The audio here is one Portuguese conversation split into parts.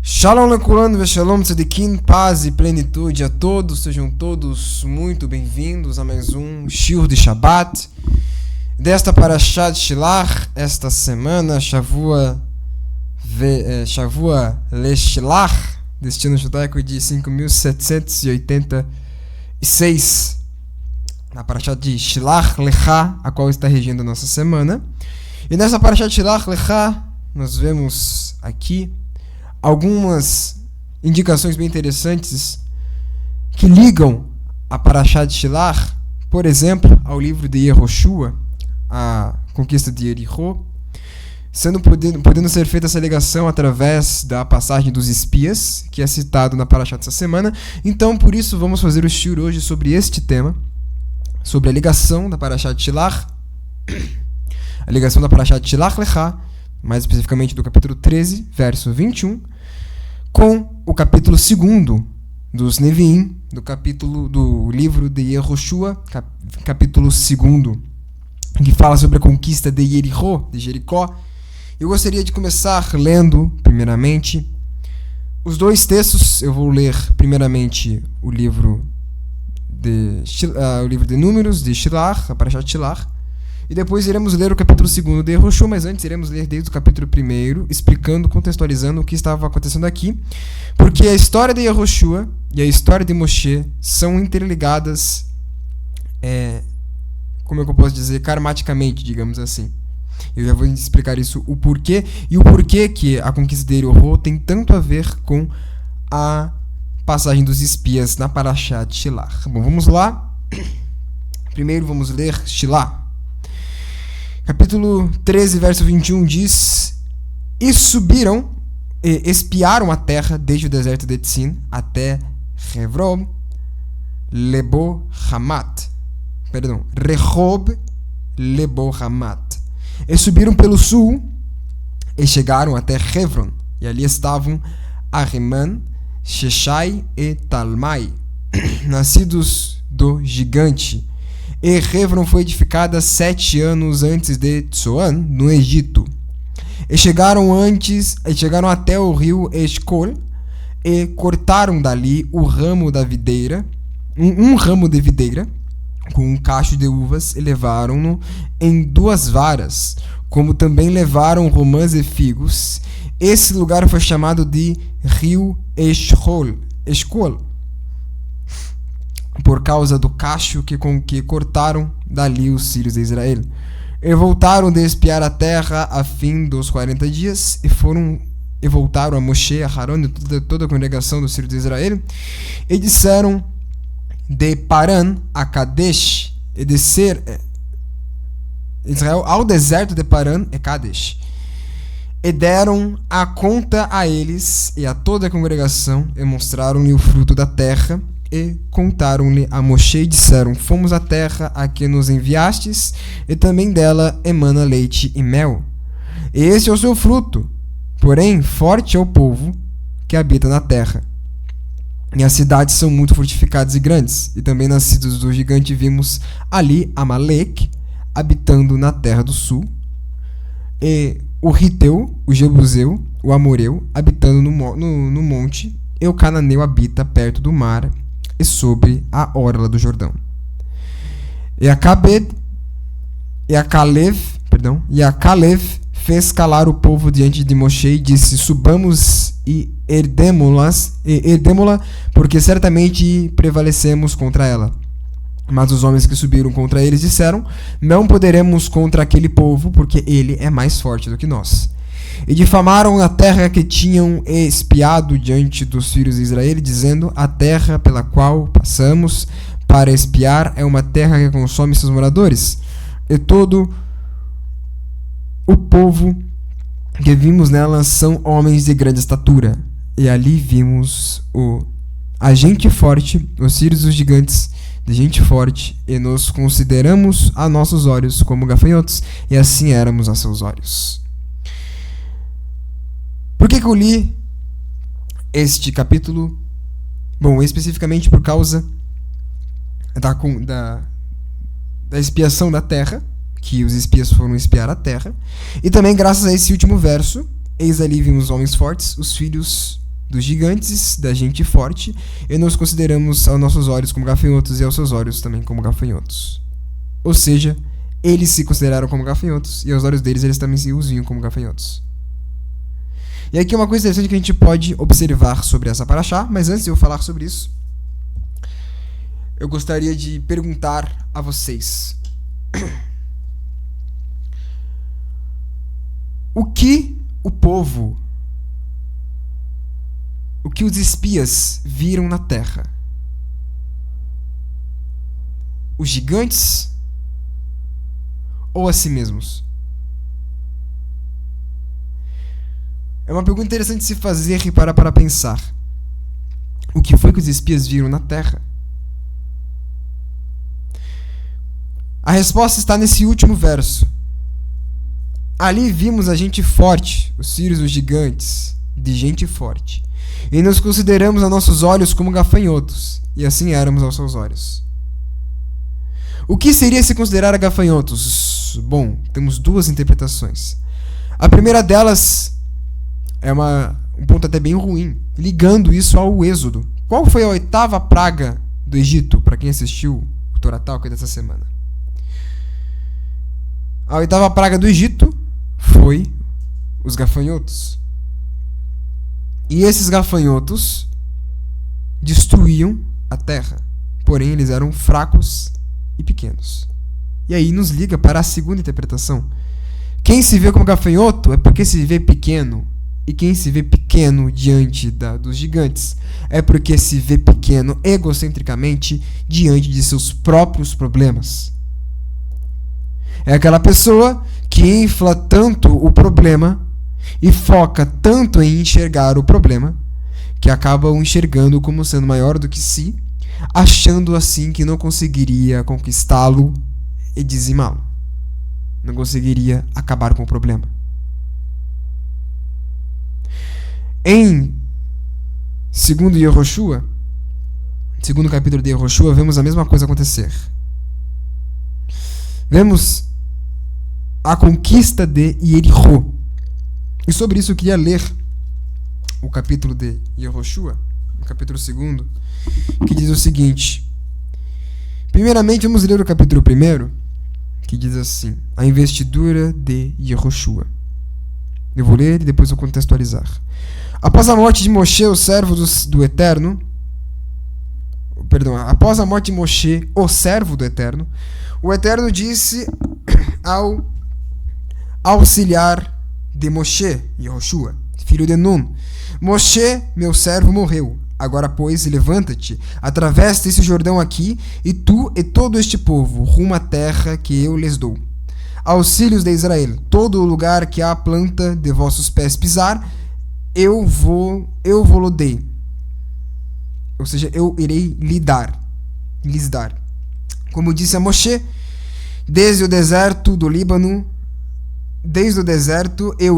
Shalom Lekulan Veshalom Tzedikim, paz e plenitude a todos, sejam todos muito bem-vindos a mais um Shiur de Shabbat, desta Parashat Shilach, esta semana, Shavua Leshilach, destino judaico de 5.786, na Parashat de Shilach Lecha, a qual está regendo a nossa semana. E nessa Parashat Shilach Lecha, nós vemos aqui algumas indicações bem interessantes que ligam a Parashat Shilach, por exemplo, ao livro de Yehoshua, a conquista de Jericó, podendo ser feita essa ligação através da passagem dos espias, que é citado na Parashat essa semana. Então, por isso, vamos fazer o shiur hoje sobre este tema, sobre a ligação da Parashat Shilach, a ligação da Parashat Shilach Lecha, mais especificamente do capítulo 13, verso 21, com o capítulo 2 dos Neviim, do livro de Yehoshua, capítulo 2, que fala sobre a conquista de Jericó. Eu gostaria de começar lendo, primeiramente, os dois textos. Eu vou ler, primeiramente, o livro de Números, de Shilach, a Parashat Shilach, e depois iremos ler o capítulo 2 de Yehoshua, mas antes iremos ler desde o capítulo 1, explicando, contextualizando o que estava acontecendo aqui, porque a história de Yehoshua e a história de Moshe são interligadas, como é que eu posso dizer, karmaticamente, digamos assim. Eu já vou explicar isso, o porquê, e o porquê que a conquista de Jericó tem tanto a ver com a passagem dos espias na Parashat Shilach. Bom, vamos lá. Primeiro vamos ler Shilach. Capítulo 13, verso 21 diz: E subiram e espiaram a terra desde o deserto de Tzin até Rehob, Lebo Hamat. E subiram pelo sul e chegaram até Hebron. E ali estavam Ahiman, Sheshai e Talmai, nascidos do gigante. E Hebron foi edificada 7 anos antes de Tsoan, no Egito. E chegaram até o rio Eshcol e cortaram dali o ramo da videira, um ramo de videira, com um cacho de uvas, e levaram-no em 2 varas, como também levaram romãs e figos. Esse lugar foi chamado de rio Eshcol, por causa do cacho que cortaram dali os filhos de Israel. E voltaram de espiar a terra a fim dos 40 dias, e voltaram a Moshe, a Harão e toda a congregação dos filhos de Israel, e disseram de Paran a Kadesh, e descer Israel ao deserto de Paran e Kadesh. E deram a conta a eles e a toda a congregação, e mostraram-lhe o fruto da terra, e contaram-lhe a Moshe e disseram: Fomos à terra a que nos enviastes, e também dela emana leite e mel. E esse é o seu fruto, porém forte é o povo que habita na terra. E as cidades são muito fortificadas e grandes, e também nascidos do gigante vimos ali Amaleque, habitando na terra do sul, e o Riteu, o Jebuseu, o Amoreu, habitando no monte, e o Cananeu habita perto do mar e sobre a orla do Jordão. E a Calev fez calar o povo diante de Moshe e disse: Subamos e herdemo-la, porque certamente prevalecemos contra ela. Mas os homens que subiram contra eles disseram: Não poderemos contra aquele povo, porque ele é mais forte do que nós. E difamaram a terra que tinham espiado diante dos filhos de Israel, dizendo: A terra pela qual passamos para espiar é uma terra que consome seus moradores, e todo o povo que vimos nela são homens de grande estatura. E ali vimos a gente forte, os filhos dos gigantes de gente forte, e nos consideramos a nossos olhos como gafanhotos, e assim éramos a seus olhos. Por que eu li este capítulo? Bom, especificamente por causa da expiação da terra, que os espias foram espiar a terra, e também graças a esse último verso: eis ali vimos homens fortes, os filhos dos gigantes, da gente forte, e nós consideramos aos nossos olhos como gafanhotos e aos seus olhos também como gafanhotos. Ou seja, eles se consideraram como gafanhotos e aos olhos deles eles também se viam como gafanhotos. E aqui uma coisa interessante que a gente pode observar sobre essa paraxá, mas antes de eu falar sobre isso, eu gostaria de perguntar a vocês: o que os espias viram na terra? Os gigantes ou a si mesmos? É uma pergunta interessante de se fazer e parar para pensar. O que foi que os espias viram na terra? A resposta está nesse último verso. Ali vimos a gente forte, os filhos dos gigantes, de gente forte, e nos consideramos a nossos olhos como gafanhotos, e assim éramos aos seus olhos. O que seria se considerar gafanhotos? Bom, temos duas interpretações. A primeira delas é um ponto até bem ruim, ligando isso ao Êxodo. Qual foi a 8ª praga do Egito, para quem assistiu o Torá Talk dessa semana? A 8ª praga do Egito foi os gafanhotos. E esses gafanhotos destruíam a terra. Porém, eles eram fracos e pequenos. E aí nos liga para a segunda interpretação. Quem se vê como gafanhoto é porque se vê pequeno. E quem se vê pequeno diante dos gigantes é porque se vê pequeno egocentricamente diante de seus próprios problemas. É aquela pessoa que infla tanto o problema e foca tanto em enxergar o problema que acaba o enxergando como sendo maior do que si, achando assim que não conseguiria conquistá-lo e dizimá-lo. Não conseguiria acabar com o problema. Em segundo Yehoshua, segundo capítulo de Yehoshua, vemos a mesma coisa acontecer. Vemos a conquista de Jericó. E sobre isso eu queria ler o capítulo de Yehoshua, o capítulo 2, que diz o seguinte. Primeiramente, vamos ler o capítulo 1, que diz assim: a investidura de Yehoshua. Eu vou ler e depois vou contextualizar. Após a morte de Moshe, o servo do Eterno, após a morte de Moshe, o servo do Eterno, o Eterno disse ao auxiliar de Moshe, Yehoshua, filho de Nun: Moshe, meu servo, morreu. Agora, pois, levanta-te, atravessa esse Jordão aqui, e tu e todo este povo, rumo à terra que eu lhes dou. Aos filhos de Israel, todo o lugar que a planta de vossos pés pisar, eu vou-lo dei. Ou seja, eu irei lhes dar. Como disse a Moshe, desde o deserto, o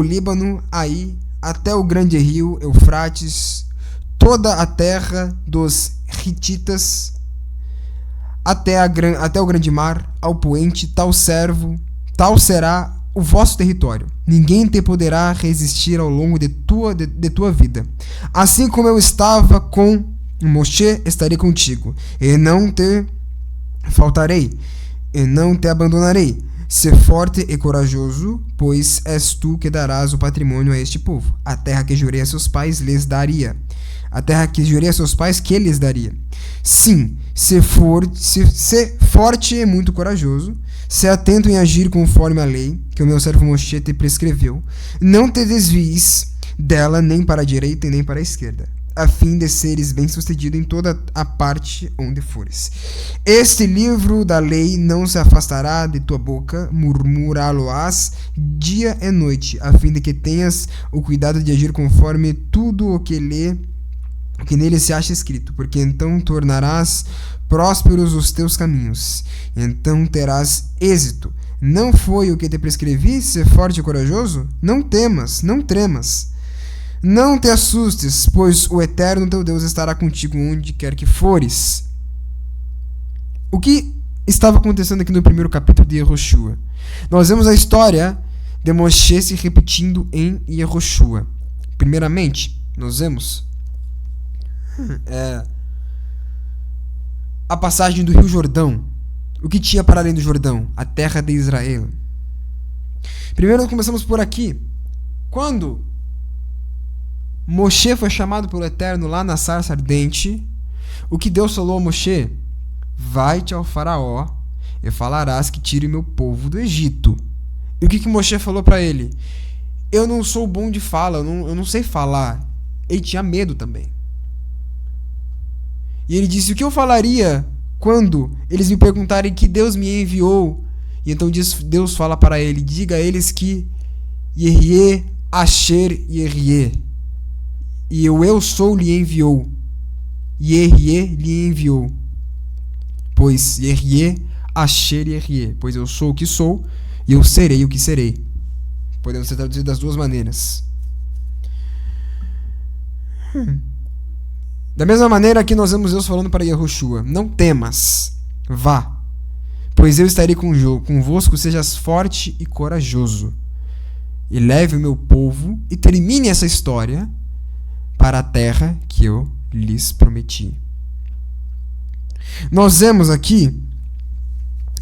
Líbano, aí, até o grande rio Eufrates, toda a terra dos Hititas, até o grande mar, ao poente, tal será o vosso território. Ninguém te poderá resistir ao longo de tua vida. Assim como eu estava com Moshe, estarei contigo, e não te faltarei, e não te abandonarei. Sê forte e corajoso, pois és tu que darás o patrimônio a este povo. A terra que jurei a seus pais lhes daria. A terra que jurei a seus pais que lhes daria. Sim, sê forte e muito corajoso. Sê atento em agir conforme a lei que o meu servo Moshe te prescreveu. Não te desvies dela nem para a direita e nem para a esquerda, a fim de seres bem-sucedido em toda a parte onde fores. Este livro da lei não se afastará de tua boca, murmurá-lo-ás dia e noite, a fim de que tenhas o cuidado de agir conforme tudo o que nele se acha escrito, porque então tornarás prósperos os teus caminhos, então terás êxito. Não foi o que te prescrevi, ser forte e corajoso? Não temas, não tremas. Não te assustes, pois o Eterno teu Deus estará contigo onde quer que fores. O que estava acontecendo aqui no primeiro capítulo de Yehoshua? Nós vemos a história de Moshe se repetindo em Yehoshua. Primeiramente, nós vemos é a passagem do Rio Jordão. O que tinha para além do Jordão? A terra de Israel. Primeiro começamos por aqui. Quando Moshe foi chamado pelo Eterno lá na sarça ardente, o que Deus falou a Moshe? Vai-te ao faraó e falarás que tire meu povo do Egito. E o que Moshe falou para ele? Eu não sou bom de fala, eu não sei falar. Ele tinha medo também. E ele disse, o que eu falaria quando eles me perguntarem que Deus me enviou? E então Deus fala para ele, diga a eles que Yerie, Asher, Yerie. E o eu sou lhe enviou. Yerie lhe enviou. Pois Yerie, Asher, Yerie. Pois eu sou o que sou e eu serei o que serei. Podemos ser traduzidos das duas maneiras. Da mesma maneira que nós vemos Deus falando para Yehoshua, não temas, vá, pois eu estarei convosco, sejas forte e corajoso. E leve o meu povo e termine essa história para a terra que eu lhes prometi. Nós vemos aqui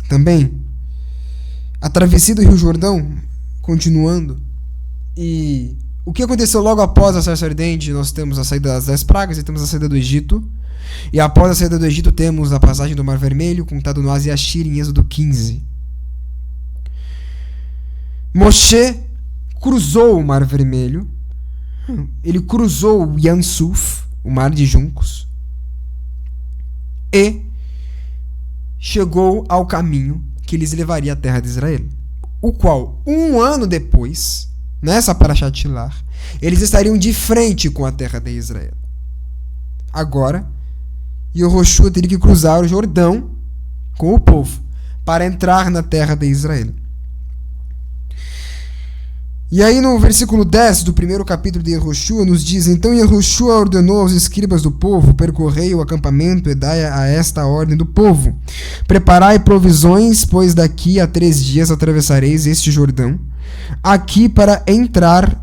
também a travessia do Rio Jordão, continuando, e o que aconteceu logo após a sarça ardente? Nós temos a saída das 10 pragas e temos a saída do Egito. E após a saída do Egito temos a passagem do Mar Vermelho, contado no Asiashir em Êxodo 15. Moshe cruzou o Mar Vermelho. Ele cruzou o Yam Suf, o Mar de Juncos. E chegou ao caminho que lhes levaria à terra de Israel. O qual, um ano depois, nessa Parashat Shilach, eles estariam de frente com a terra de Israel. Agora, Yehoshua teria que cruzar o Jordão com o povo para entrar na terra de Israel. E aí no versículo 10 do primeiro capítulo de Yehoshua nos diz, então Yehoshua ordenou aos escribas do povo, percorrei o acampamento e dai a esta ordem do povo, preparai provisões, pois daqui a 3 dias atravessareis este Jordão, aqui para entrar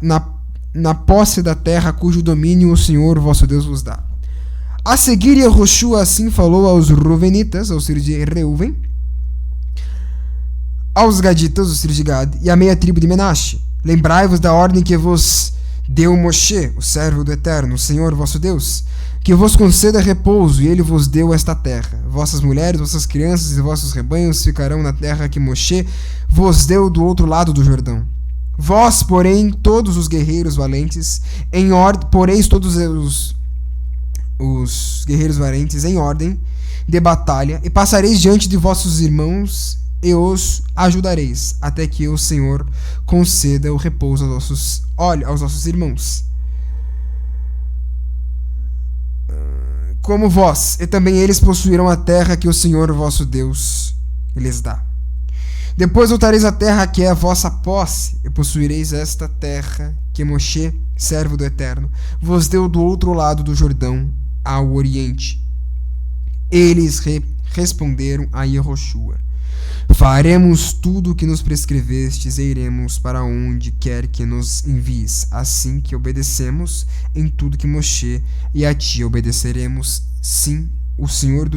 na posse da terra cujo domínio o Senhor vosso Deus vos dá. A seguir Yehoshua assim falou aos Ruvenitas, aos filhos de Reuven, aos Gaditas, os filhos de Gad, e à meia tribo de Menashe. Lembrai-vos da ordem que vos deu Moshe, o servo do Eterno, o Senhor vosso Deus, que vos conceda repouso, e ele vos deu esta terra. Vossas mulheres, vossas crianças e vossos rebanhos ficarão na terra que Moshe vos deu do outro lado do Jordão. Vós, porém, todos os guerreiros valentes, poreis todos os guerreiros valentes em ordem de batalha, e passareis diante de vossos irmãos e os ajudareis, até que o Senhor conceda o repouso aos nossos irmãos. Como vós, e também eles possuirão a terra que o Senhor vosso Deus lhes dá. Depois voltareis à terra que é a vossa posse, e possuireis esta terra que Moshe, servo do Eterno, vos deu do outro lado do Jordão, ao oriente. Eles responderam a Yehoshua, faremos tudo o que nos prescrevestes e iremos para onde quer que nos envies, assim que obedecemos em tudo que Moshe, e a ti obedeceremos. Sim, o Senhor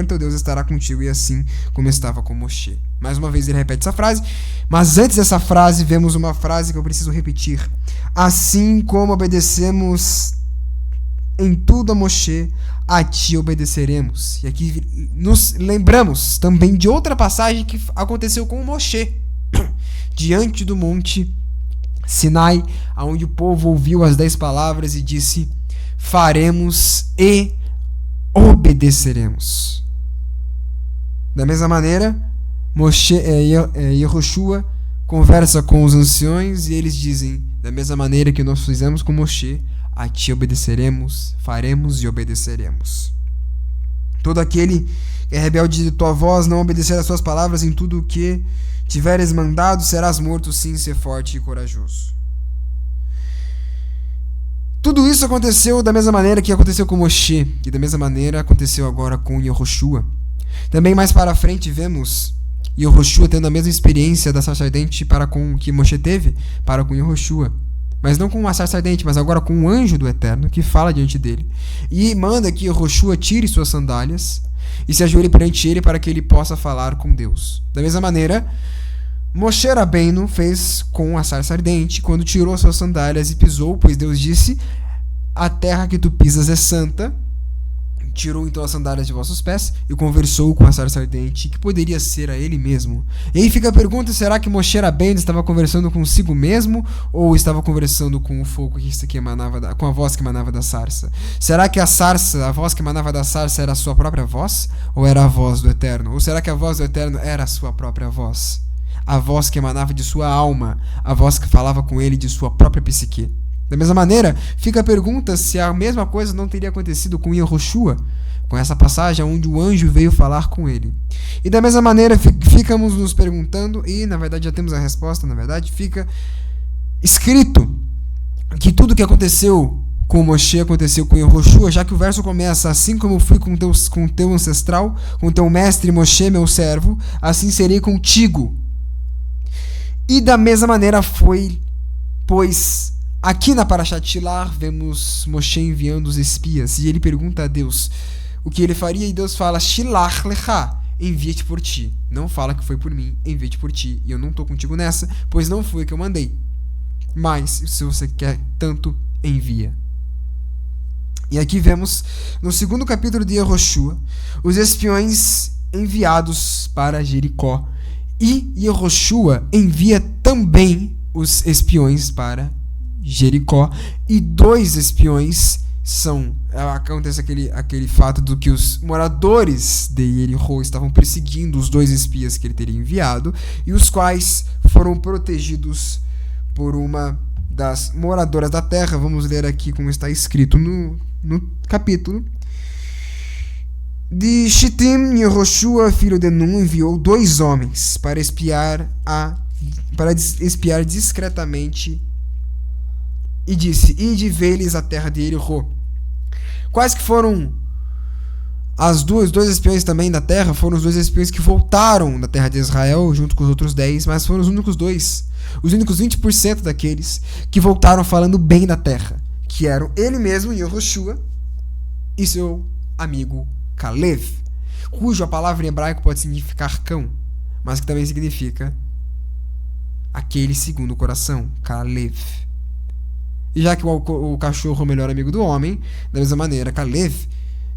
teu Deus estará contigo, e assim como estava com Moshe. Mais uma vez ele repete essa frase, mas antes dessa frase vemos uma frase que eu preciso repetir. Assim como obedecemos em tudo a Moshe, a ti obedeceremos. E aqui nos lembramos também de outra passagem que aconteceu com Moshe diante do monte Sinai, onde o povo ouviu as 10 palavras e disse, faremos e obedeceremos. Da mesma maneira, Yehoshua conversa com os anciões e eles dizem, da mesma maneira que nós fizemos com Moshe, a ti obedeceremos, faremos e obedeceremos. Todo aquele que é rebelde de tua voz, não obedecer às tuas palavras em tudo o que tiveres mandado, serás morto, sim, ser forte e corajoso. Tudo isso aconteceu da mesma maneira que aconteceu com Moshe, e da mesma maneira aconteceu agora com Yehoshua. Também mais para frente vemos Yehoshua tendo a mesma experiência da sarça ardente para com que Moshe teve para com Yehoshua. mas não com uma sarça ardente, mas agora com um anjo do Eterno que fala diante dele. E manda que Yehoshua tire suas sandálias e se ajoelhe perante ele para que ele possa falar com Deus. Da mesma maneira, Moshe Rabbeinu fez com a sarça ardente quando tirou suas sandálias e pisou, pois Deus disse: a terra que tu pisas é santa. Tirou então as sandálias de vossos pés e conversou com a sarça ardente, que poderia ser a ele mesmo. E aí fica a pergunta: será que Moshe Rabbeinu estava conversando consigo mesmo ou estava conversando com o fogo que emanava com a voz que emanava da sarça? Será que a voz que emanava da sarça era a sua própria voz ou era a voz do Eterno? Ou será que a voz do Eterno era a sua própria voz? A voz que emanava de sua alma, a voz que falava com ele de sua própria psique. Da mesma maneira, fica a pergunta se a mesma coisa não teria acontecido com Yehoshua, com essa passagem onde o anjo veio falar com ele. E da mesma maneira, ficamos nos perguntando, e na verdade já temos a resposta, na verdade, fica escrito que tudo o que aconteceu com Moshe aconteceu com Yehoshua, já que o verso começa: assim como eu fui com teu ancestral, com teu mestre Moshe, meu servo, assim serei contigo. E da mesma maneira foi, pois aqui na Parashat Shilach vemos Moshe enviando os espias e ele pergunta a Deus o que ele faria, e Deus fala: Shilach lecha, envia-te por ti. Não fala que foi por mim, envia-te por ti. E eu não estou contigo nessa, pois não foi o que eu mandei. Mas se você quer tanto, envia. E aqui vemos no segundo capítulo de Yehoshua os espiões enviados para Jericó. E Yehoshua envia também os espiões para Jericó. E 2 espiões são... acontece aquele fato do que os moradores de Jericó estavam perseguindo os 2 espias que ele teria enviado, e os quais foram protegidos por uma das moradoras da terra. Vamos ler aqui como está escrito no capítulo. De Shittim, Yehoshua, filho de Nun, enviou 2 homens para espiar discretamente e disse: ide vê-lhes a terra de Jericó. Quais que foram os 2 espiões também da terra? Foram os 2 espiões que voltaram da terra de Israel junto com os outros 10, mas foram os únicos 2, os únicos 20% daqueles que voltaram falando bem da terra, que eram ele mesmo, Yehoshua, e seu amigo Kalev, cuja palavra em hebraico pode significar cão, mas que também significa aquele segundo o coração, Kalev. E já que o cachorro é o melhor amigo do homem, da mesma maneira, Kalev,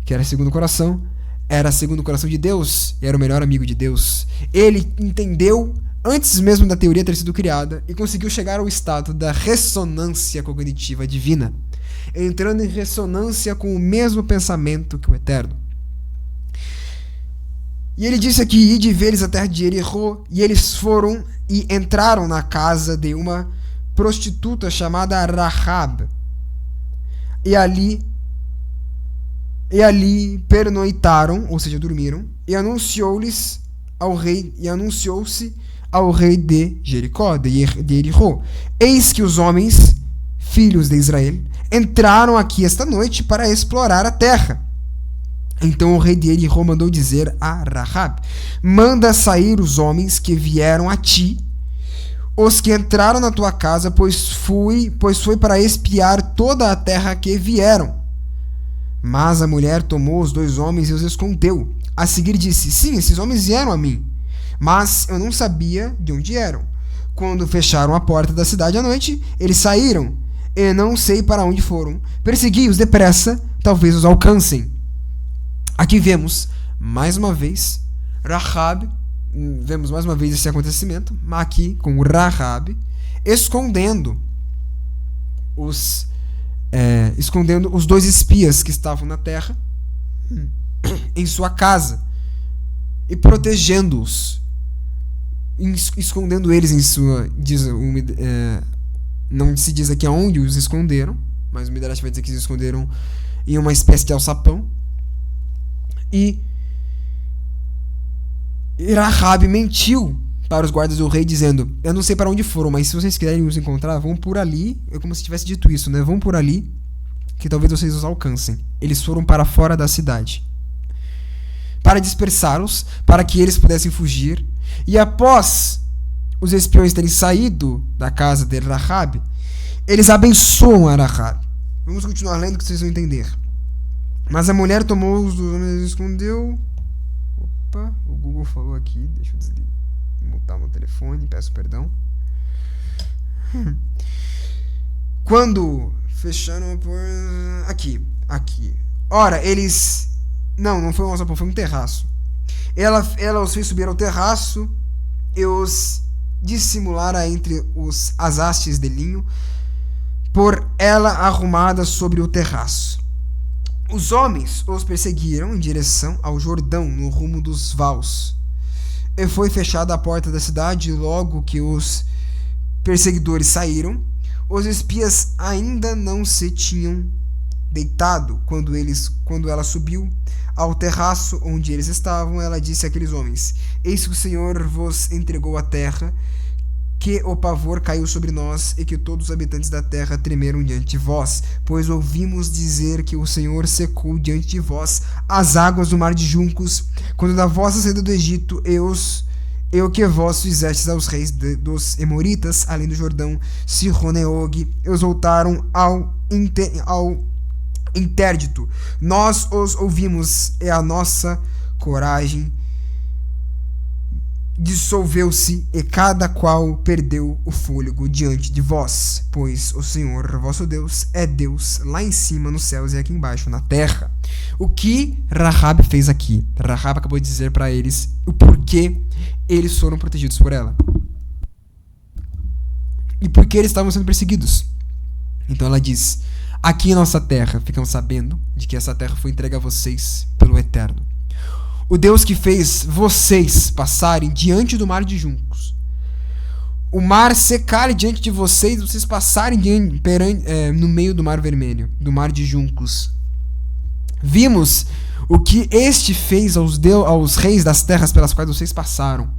que era segundo o coração, era segundo o coração de Deus, e era o melhor amigo de Deus. Ele entendeu antes mesmo da teoria ter sido criada e conseguiu chegar ao estado da ressonância cognitiva divina, entrando em ressonância com o mesmo pensamento que o Eterno. E ele disse aqui: ide ver-lhes a terra de Jericó. E eles foram e entraram na casa de uma prostituta chamada Rahab. E ali pernoitaram, ou seja, dormiram, e anunciou-se ao rei de Jericó, de Jericó: eis que os homens, filhos de Israel, entraram aqui esta noite para explorar a terra. Então o rei de Jericó mandou dizer a Rahab: manda sair os homens que vieram a ti, os que entraram na tua casa, pois foi para espiar toda a terra que vieram. Mas a mulher tomou os 2 homens e os escondeu. A seguir disse: sim, esses homens vieram a mim, mas eu não sabia de onde eram. Quando fecharam a porta da cidade à noite, eles saíram, e não sei para onde foram. Persegui-os depressa, talvez os alcancem. Aqui vemos mais uma vez Rahab, vemos mais uma vez esse acontecimento, aqui com Rahab escondendo os 2 espias que estavam na terra em sua casa e protegendo-os, escondendo eles em sua... não se diz aqui aonde os esconderam, mas o Midrash vai dizer que eles esconderam em uma espécie de alçapão. E Rahab mentiu para os guardas do rei, dizendo: eu não sei para onde foram, mas se vocês quiserem os encontrar, vão por ali. É como se tivesse dito isso, né? Vão por ali, que talvez vocês os alcancem. Eles foram para fora da cidade para dispersá-los, para que eles pudessem fugir. E após os espiões terem saído da casa de Rahab, eles abençoam a Rahabe. Vamos continuar lendo que vocês vão entender. Mas a mulher tomou os dois homens e escondeu. Opa, o Google falou aqui. Deixa eu mutar meu telefone, peço perdão. Quando fecharam por... Aqui. Ora, eles... Não foi um alçapão, foi um terraço. Ela os fez subir ao terraço e os dissimulara entre as hastes de linho, por ela arrumada sobre o terraço. Os homens os perseguiram em direção ao Jordão, no rumo dos vaus. E foi fechada a porta da cidade, e logo que os perseguidores saíram, os espias ainda não se tinham deitado. Quando ela subiu ao terraço onde eles estavam, ela disse àqueles homens: Eis que o Senhor vos entregou a terra, que o pavor caiu sobre nós, e que todos os habitantes da terra tremeram diante de vós, pois ouvimos dizer que o Senhor secou diante de vós as águas do mar de juncos, quando da vossa saída do Egito, eu que vós fizestes aos reis dos Emoritas, além do Jordão, Sihon e Og, eles voltaram ao interdito. Nós os ouvimos, e a nossa coragem dissolveu-se, e cada qual perdeu o fôlego diante de vós, pois o Senhor vosso Deus é Deus lá em cima nos céus e aqui embaixo na terra. O que Rahabe fez aqui? Rahabe acabou de dizer para eles o porquê eles foram protegidos por ela e por que eles estavam sendo perseguidos. Então ela diz: aqui em nossa terra ficamos sabendo de que essa terra foi entregue a vocês pelo Eterno, o Deus que fez vocês passarem diante do mar de juncos, o mar secar diante de vocês, vocês passarem no meio do mar vermelho, do mar de juncos. Vimos o que este fez aos reis das terras pelas quais vocês passaram.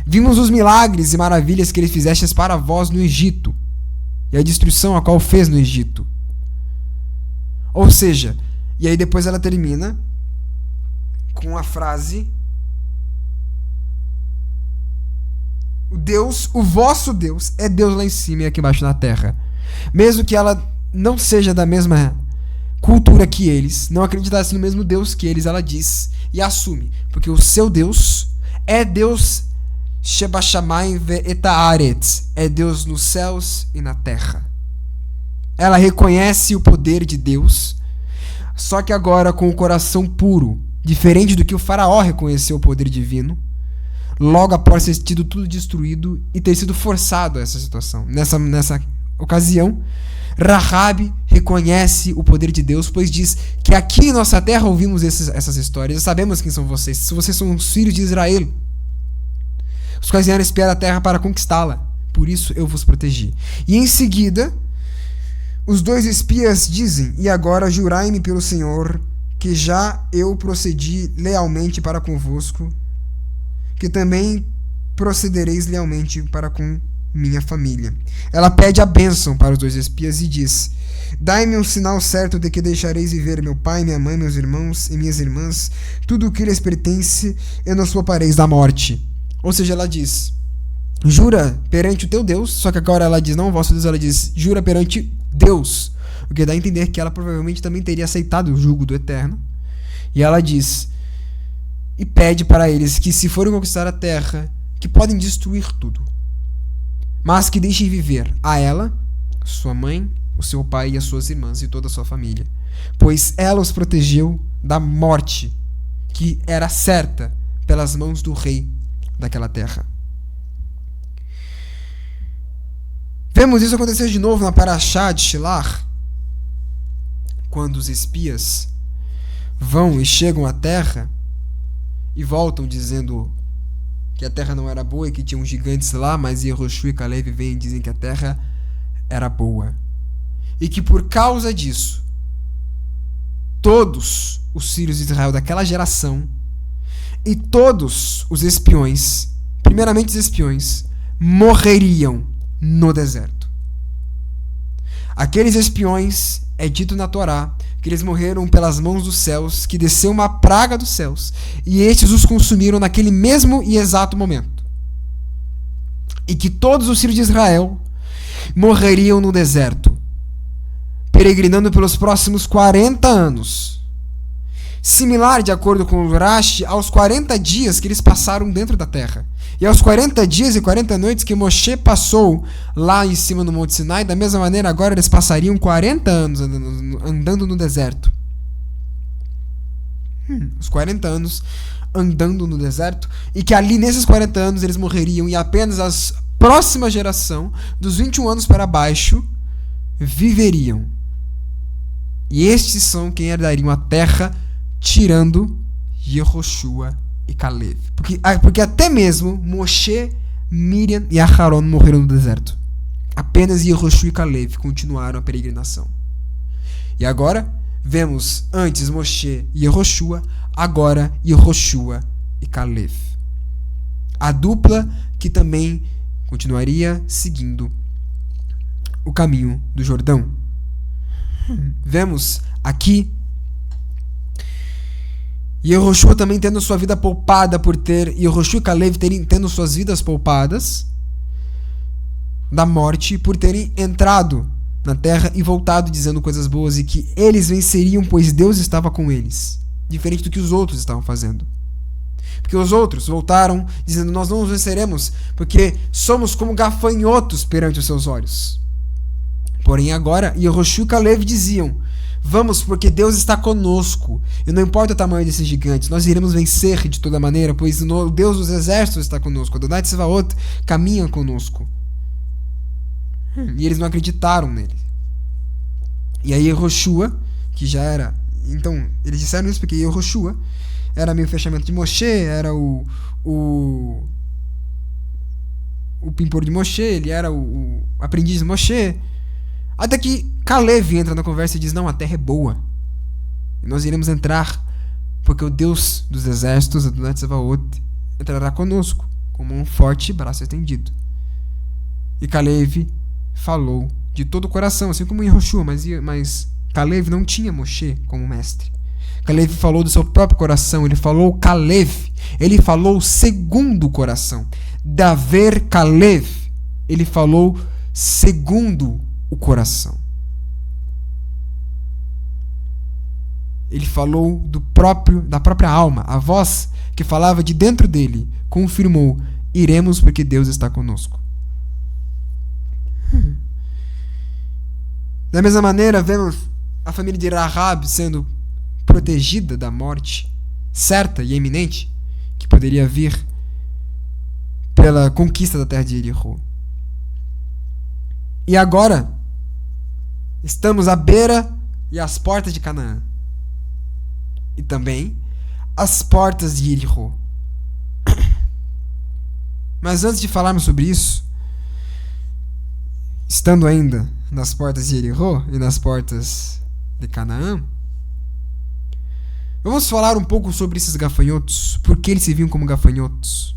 Vimos os milagres e maravilhas que ele fizestes para vós no Egito, e a destruição a qual fez no Egito. Ou seja, e aí depois ela termina com a frase: o vosso Deus é Deus lá em cima e aqui embaixo na terra. Mesmo que ela não seja da mesma cultura que eles, não acreditasse no mesmo Deus que eles, ela diz e assume, porque o seu Deus é Deus Sheba Shamayim ve'et haaretz, é Deus nos céus e na terra. Ela reconhece o poder de Deus, só que agora com o coração puro, diferente do que o faraó reconheceu o poder divino, logo após ter tido tudo destruído e ter sido forçado a essa situação. Nessa ocasião, Rahabe reconhece o poder de Deus, pois diz que aqui em nossa terra ouvimos essas histórias, sabemos quem são vocês. Se vocês são os filhos de Israel, os quais vieram espiar a terra para conquistá-la, por isso eu vos protegi. E em seguida, os dois espias dizem: e agora jurai-me pelo Senhor, que já eu procedi lealmente para convosco, que também procedereis lealmente para com minha família. Ela pede a bênção para os dois espias e diz: dai-me um sinal certo de que deixareis viver meu pai, minha mãe, meus irmãos e minhas irmãs, tudo o que lhes pertence, e nos poupareis da morte. Ou seja, ela diz: jura perante o teu Deus, só que agora ela diz não o vosso Deus, ela diz jura perante Deus, o que dá a entender que ela provavelmente também teria aceitado o jugo do Eterno. E ela diz e pede para eles que, se forem conquistar a terra, que podem destruir tudo, mas que deixem viver a ela, sua mãe, o seu pai e as suas irmãs e toda a sua família, pois ela os protegeu da morte que era certa pelas mãos do rei daquela terra. Vemos isso acontecer de novo na Parashá de Shelach, quando os espias vão e chegam à terra e voltam dizendo que a terra não era boa e que tinham gigantes lá, mas Yehoshua e Caleb vêm e dizem que a terra era boa. E que por causa disso, todos os filhos de Israel daquela geração e todos os espiões, primeiramente os espiões, morreriam no deserto. Aqueles espiões, é dito na Torá, que eles morreram pelas mãos dos céus, que desceu uma praga dos céus, e estes os consumiram naquele mesmo e exato momento. E que todos os filhos de Israel morreriam no deserto. peregrinando pelos próximos 40 anos. Similar, de acordo com o Rashi, aos 40 dias que eles passaram dentro da terra. E aos 40 dias e 40 noites que Moshe passou lá em cima no Monte Sinai, da mesma maneira agora eles passariam 40 anos andando no deserto. Os 40 anos andando no deserto, e que ali nesses 40 anos eles morreriam, e apenas a próxima geração, dos 21 anos para baixo, viveriam. E estes são quem herdariam a terra, tirando Yehoshua e Caleb. Porque até mesmo Moshe, Miriam e Aharon morreram no deserto. Apenas Yehoshua e Caleb continuaram a peregrinação. E agora vemos antes Moshe e Yehoshua, agora Yehoshua e Caleb. A dupla que também continuaria seguindo o caminho do Jordão. Vemos aqui Yehoshua também tendo sua vida poupada Yehoshua e Caleb tendo suas vidas poupadas da morte por terem entrado na terra e voltado dizendo coisas boas, e que eles venceriam, pois Deus estava com eles, diferente do que os outros estavam fazendo. Porque os outros voltaram dizendo: nós não os venceremos, porque somos como gafanhotos perante os seus olhos. Porém agora Yehoshua e Caleb diziam: vamos, porque Deus está conosco, e não importa o tamanho desses gigantes, nós iremos vencer de toda maneira, pois o Deus dos exércitos está conosco, Adonai Tsevaot caminha conosco. E eles não acreditaram nele. E aí Yehoshua, que já era... Então, eles disseram isso porque Yehoshua era meio fechamento de Moshe, era o pimpor de Moshe, ele era o aprendiz de Moshe. Até que Caleb entra na conversa e diz: não, a terra é boa, e nós iremos entrar, porque o Deus dos exércitos, Adonai Tsevaot, entrará conosco, com mão forte e braço estendido. E Caleb falou de todo o coração, assim como Yehoshua, mas Caleb não tinha Moshe como mestre. Caleb falou do seu próprio coração, ele falou segundo o coração. Daver Caleb, ele falou segundo o coração. Ele falou da própria alma. A voz que falava de dentro dele confirmou: iremos porque Deus está conosco. Da mesma maneira, vemos a família de Rahab sendo protegida da morte certa e iminente que poderia vir pela conquista da terra de Jericó. E agora estamos à beira e às portas de Canaã, e também às portas de Jericó. Mas antes de falarmos sobre isso, estando ainda nas portas de Jericó e nas portas de Canaã, vamos falar um pouco sobre esses gafanhotos, porque eles se viam como gafanhotos.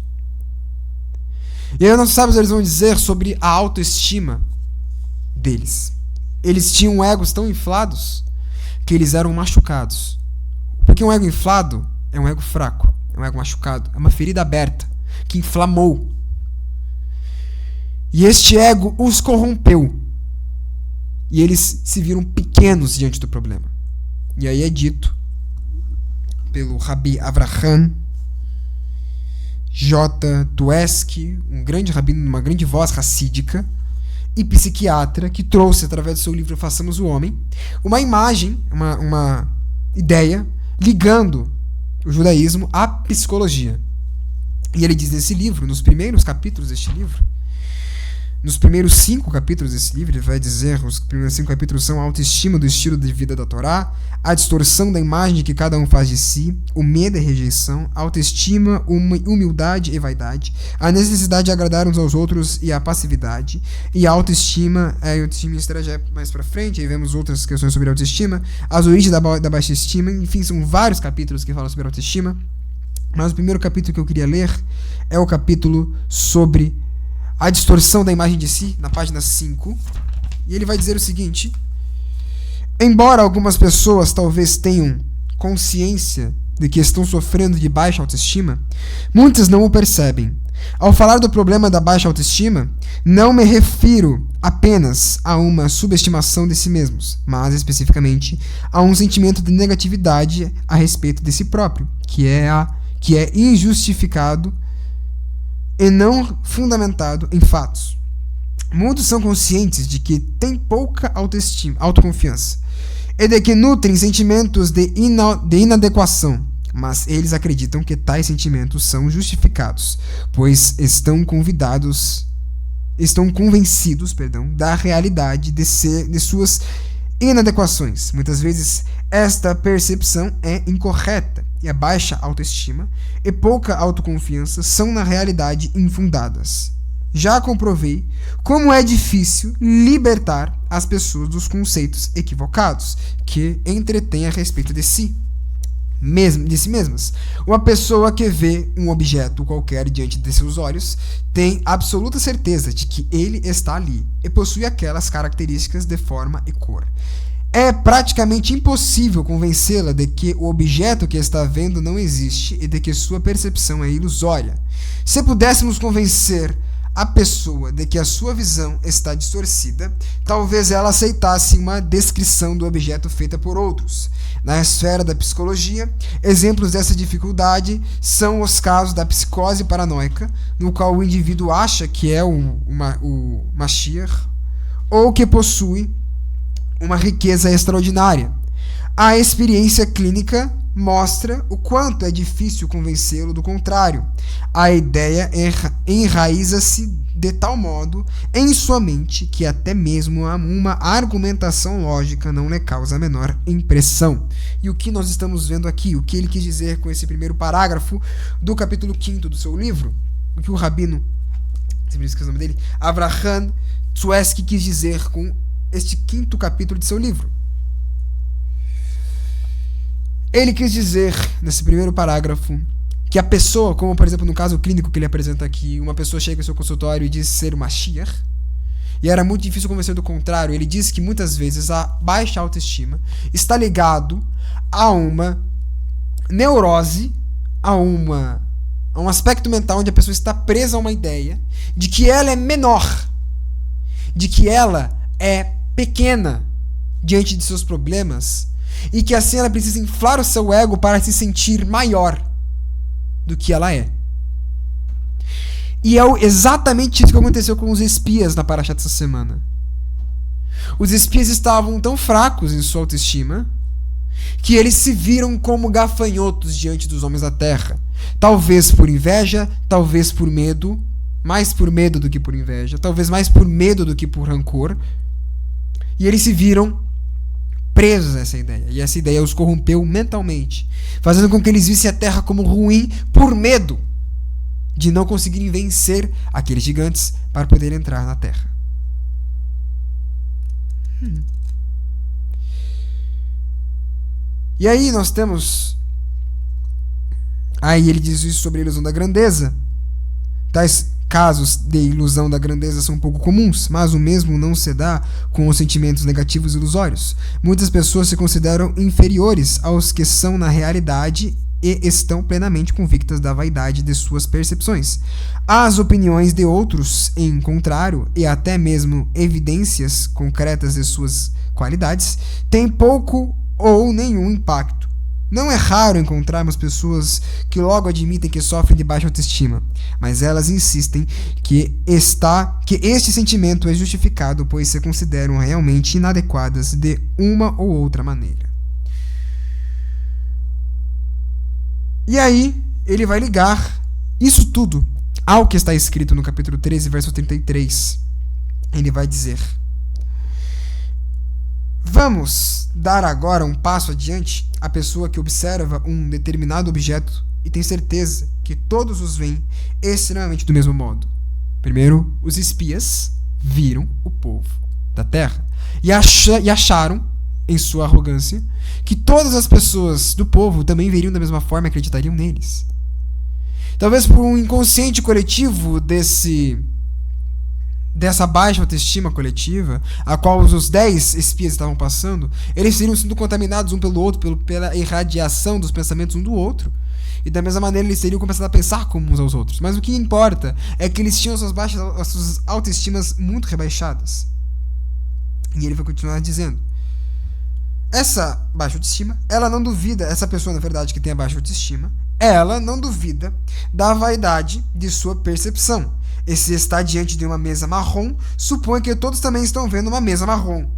E aí nossos sábios eles vão dizer sobre a autoestima deles. Eles tinham egos tão inflados que eles eram machucados. Porque um ego inflado é um ego fraco, é um ego machucado, é uma ferida aberta que inflamou. E este ego os corrompeu. E eles se viram pequenos diante do problema. E aí é dito pelo Rabi Avraham J. Tueski, um grande rabino, uma grande voz racídica e psiquiatra, que trouxe, através do seu livro Façamos o Homem, uma imagem, uma ideia, ligando o judaísmo à psicologia. E ele diz nesse livro, nos primeiros capítulos deste livro, nos primeiros 5 capítulos desse livro, ele vai dizer: os primeiros 5 capítulos são a autoestima do estilo de vida da Torá, a distorção da imagem que cada um faz de si, o medo e rejeição, a autoestima, humildade e vaidade, a necessidade de agradar uns aos outros e a passividade, e a autoestima estará já mais pra frente, aí vemos outras questões sobre a autoestima, as origens da baixa estima, enfim, são vários capítulos que falam sobre a autoestima, mas o primeiro capítulo que eu queria ler é o capítulo sobre a distorção da imagem de si, na página 5. E ele vai dizer o seguinte: embora algumas pessoas talvez tenham consciência de que estão sofrendo de baixa autoestima, muitas não o percebem. Ao falar do problema da baixa autoestima, não me refiro apenas a uma subestimação de si mesmos, mas especificamente a um sentimento de negatividade a respeito de si próprio, que é injustificado e não fundamentado em fatos. Muitos são conscientes de que têm pouca autoconfiança e de que nutrem sentimentos de inadequação, mas eles acreditam que tais sentimentos são justificados, pois estão convencidos da realidade de suas inadequações. Muitas vezes esta percepção é incorreta e a baixa autoestima e pouca autoconfiança são na realidade infundadas. Já comprovei como é difícil libertar as pessoas dos conceitos equivocados que entretêm a respeito de si mesmas. Uma pessoa que vê um objeto qualquer diante de seus olhos tem absoluta certeza de que ele está ali e possui aquelas características de forma e cor. É praticamente impossível convencê-la de que o objeto que está vendo não existe e de que sua percepção é ilusória. Se pudéssemos convencer a pessoa de que a sua visão está distorcida, talvez ela aceitasse uma descrição do objeto feita por outros. Na esfera da psicologia, exemplos dessa dificuldade são os casos da psicose paranoica, no qual o indivíduo acha que é o Mashiach, ou que possui uma riqueza extraordinária. A experiência clínica mostra o quanto é difícil convencê-lo do contrário. A ideia enraiza-se de tal modo em sua mente que até mesmo uma argumentação lógica não lhe causa a menor impressão. E o que nós estamos vendo aqui? O que ele quis dizer com esse primeiro parágrafo do capítulo 5º do seu livro? O que o rabino, sempre esqueci o nome dele, Avraham Tversky quis dizer com este 5º capítulo de seu livro? Ele quis dizer, nesse primeiro parágrafo, que a pessoa, como por exemplo no caso clínico que ele apresenta aqui, uma pessoa chega ao seu consultório e diz ser o Mashiach, e era muito difícil convencer do contrário. Ele diz que muitas vezes a baixa autoestima está ligado a uma neurose, a um aspecto mental onde a pessoa está presa a uma ideia de que ela é menor, de que ela é pequena diante de seus problemas, e que assim ela precisa inflar o seu ego para se sentir maior do que ela é. E é exatamente isso que aconteceu com os espias na Parashá dessa semana. Os espias estavam tão fracos em sua autoestima que eles se viram como gafanhotos diante dos homens da terra. Talvez por inveja, talvez por medo, mais por medo do que por inveja, talvez mais por medo do que por rancor. E eles se viram presos a essa ideia, e essa ideia os corrompeu mentalmente, fazendo com que eles vissem a terra como ruim por medo de não conseguirem vencer aqueles gigantes para poder entrar na terra. E aí nós temos, aí ele diz isso sobre a ilusão da grandeza. Tais casos de ilusão da grandeza são pouco comuns, mas o mesmo não se dá com os sentimentos negativos ilusórios. Muitas pessoas se consideram inferiores aos que são na realidade e estão plenamente convictas da vaidade de suas percepções. As opiniões de outros, em contrário, e até mesmo evidências concretas de suas qualidades, têm pouco ou nenhum impacto. Não é raro encontrarmos pessoas que logo admitem que sofrem de baixa autoestima, mas elas insistem que este sentimento é justificado, pois se consideram realmente inadequadas de uma ou outra maneira. E aí, ele vai ligar isso tudo ao que está escrito no capítulo 13, verso 33. Ele vai dizer: vamos dar agora um passo adiante à pessoa que observa um determinado objeto e tem certeza que todos os veem extremamente do mesmo modo. Primeiro, os espias viram o povo da terra e acharam, em sua arrogância, que todas as pessoas do povo também veriam da mesma forma e acreditariam neles. Talvez por um inconsciente coletivo dessa baixa autoestima coletiva, a qual os 10 espias estavam passando, eles teriam sido contaminados um pelo outro, pela irradiação dos pensamentos um do outro. E da mesma maneira eles teriam começado a pensar como uns aos outros. Mas o que importa é que eles tinham as suas autoestimas muito rebaixadas. E ele vai continuar dizendo: essa baixa autoestima, ela não duvida, essa pessoa na verdade que tem a baixa autoestima, ela não duvida da vaidade de sua percepção. E se está diante de uma mesa marrom, supõe que todos também estão vendo uma mesa marrom.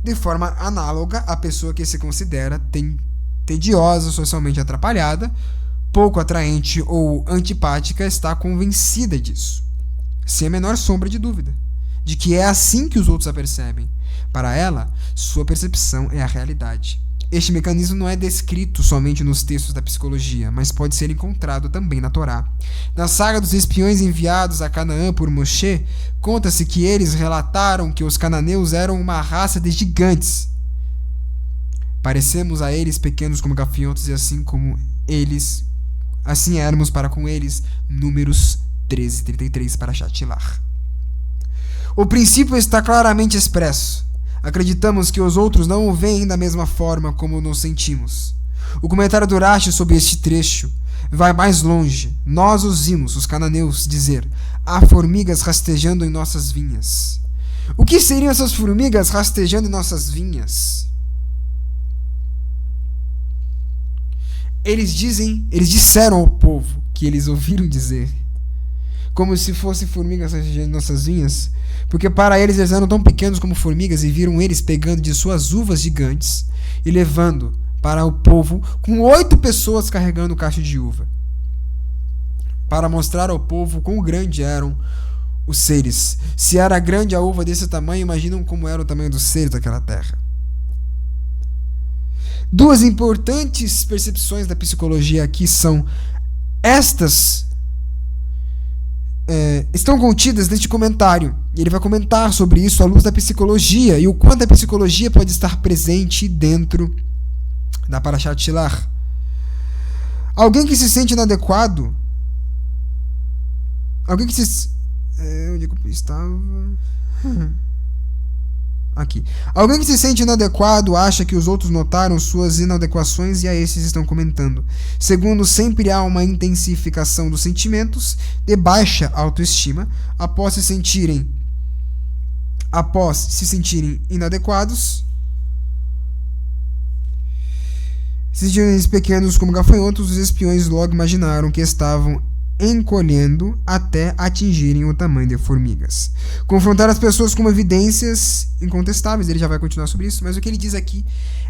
De forma análoga, a pessoa que se considera tediosa, socialmente atrapalhada, pouco atraente ou antipática está convencida disso, sem a menor sombra de dúvida, de que é assim que os outros a percebem. Para ela, sua percepção é a realidade. Este mecanismo não é descrito somente nos textos da psicologia, mas pode ser encontrado também na Torá. Na saga dos espiões enviados a Canaã por Moshe, conta-se que eles relataram que os cananeus eram uma raça de gigantes. Parecemos a eles pequenos como gafanhotos, e assim éramos para com eles. Números 13:33 para Shatilar. O princípio está claramente expresso. Acreditamos que os outros não o veem da mesma forma como nos sentimos. O comentário do Rashi sobre este trecho vai mais longe. Nós os vimos, os cananeus, dizer: há formigas rastejando em nossas vinhas. O que seriam essas formigas rastejando em nossas vinhas? Eles disseram ao povo que eles ouviram dizer, como se fossem formigas rastejando em nossas vinhas, porque para eles eram tão pequenos como formigas, e viram eles pegando de suas uvas gigantes e levando para o povo com 8 pessoas carregando o cacho de uva, para mostrar ao povo quão grande eram os seres. Se era grande a uva desse tamanho, imaginam como era o tamanho dos seres daquela terra. Duas importantes percepções da psicologia aqui são estas. Estão contidas neste comentário. E ele vai comentar sobre isso à luz da psicologia e o quanto a psicologia pode estar presente dentro da Parashat Shilach. Alguém que se sente inadequado, alguém que se... onde eu estava? Aqui. Alguém que se sente inadequado acha que os outros notaram suas inadequações e a esses estão comentando. Segundo, sempre há uma intensificação dos sentimentos de baixa autoestima após se sentirem inadequados. Se sentirem pequenos como gafanhotos, os espiões logo imaginaram que estavam encolhendo até atingirem o tamanho de formigas. Confrontar as pessoas com evidências incontestáveis, ele já vai continuar sobre isso, mas o que ele diz aqui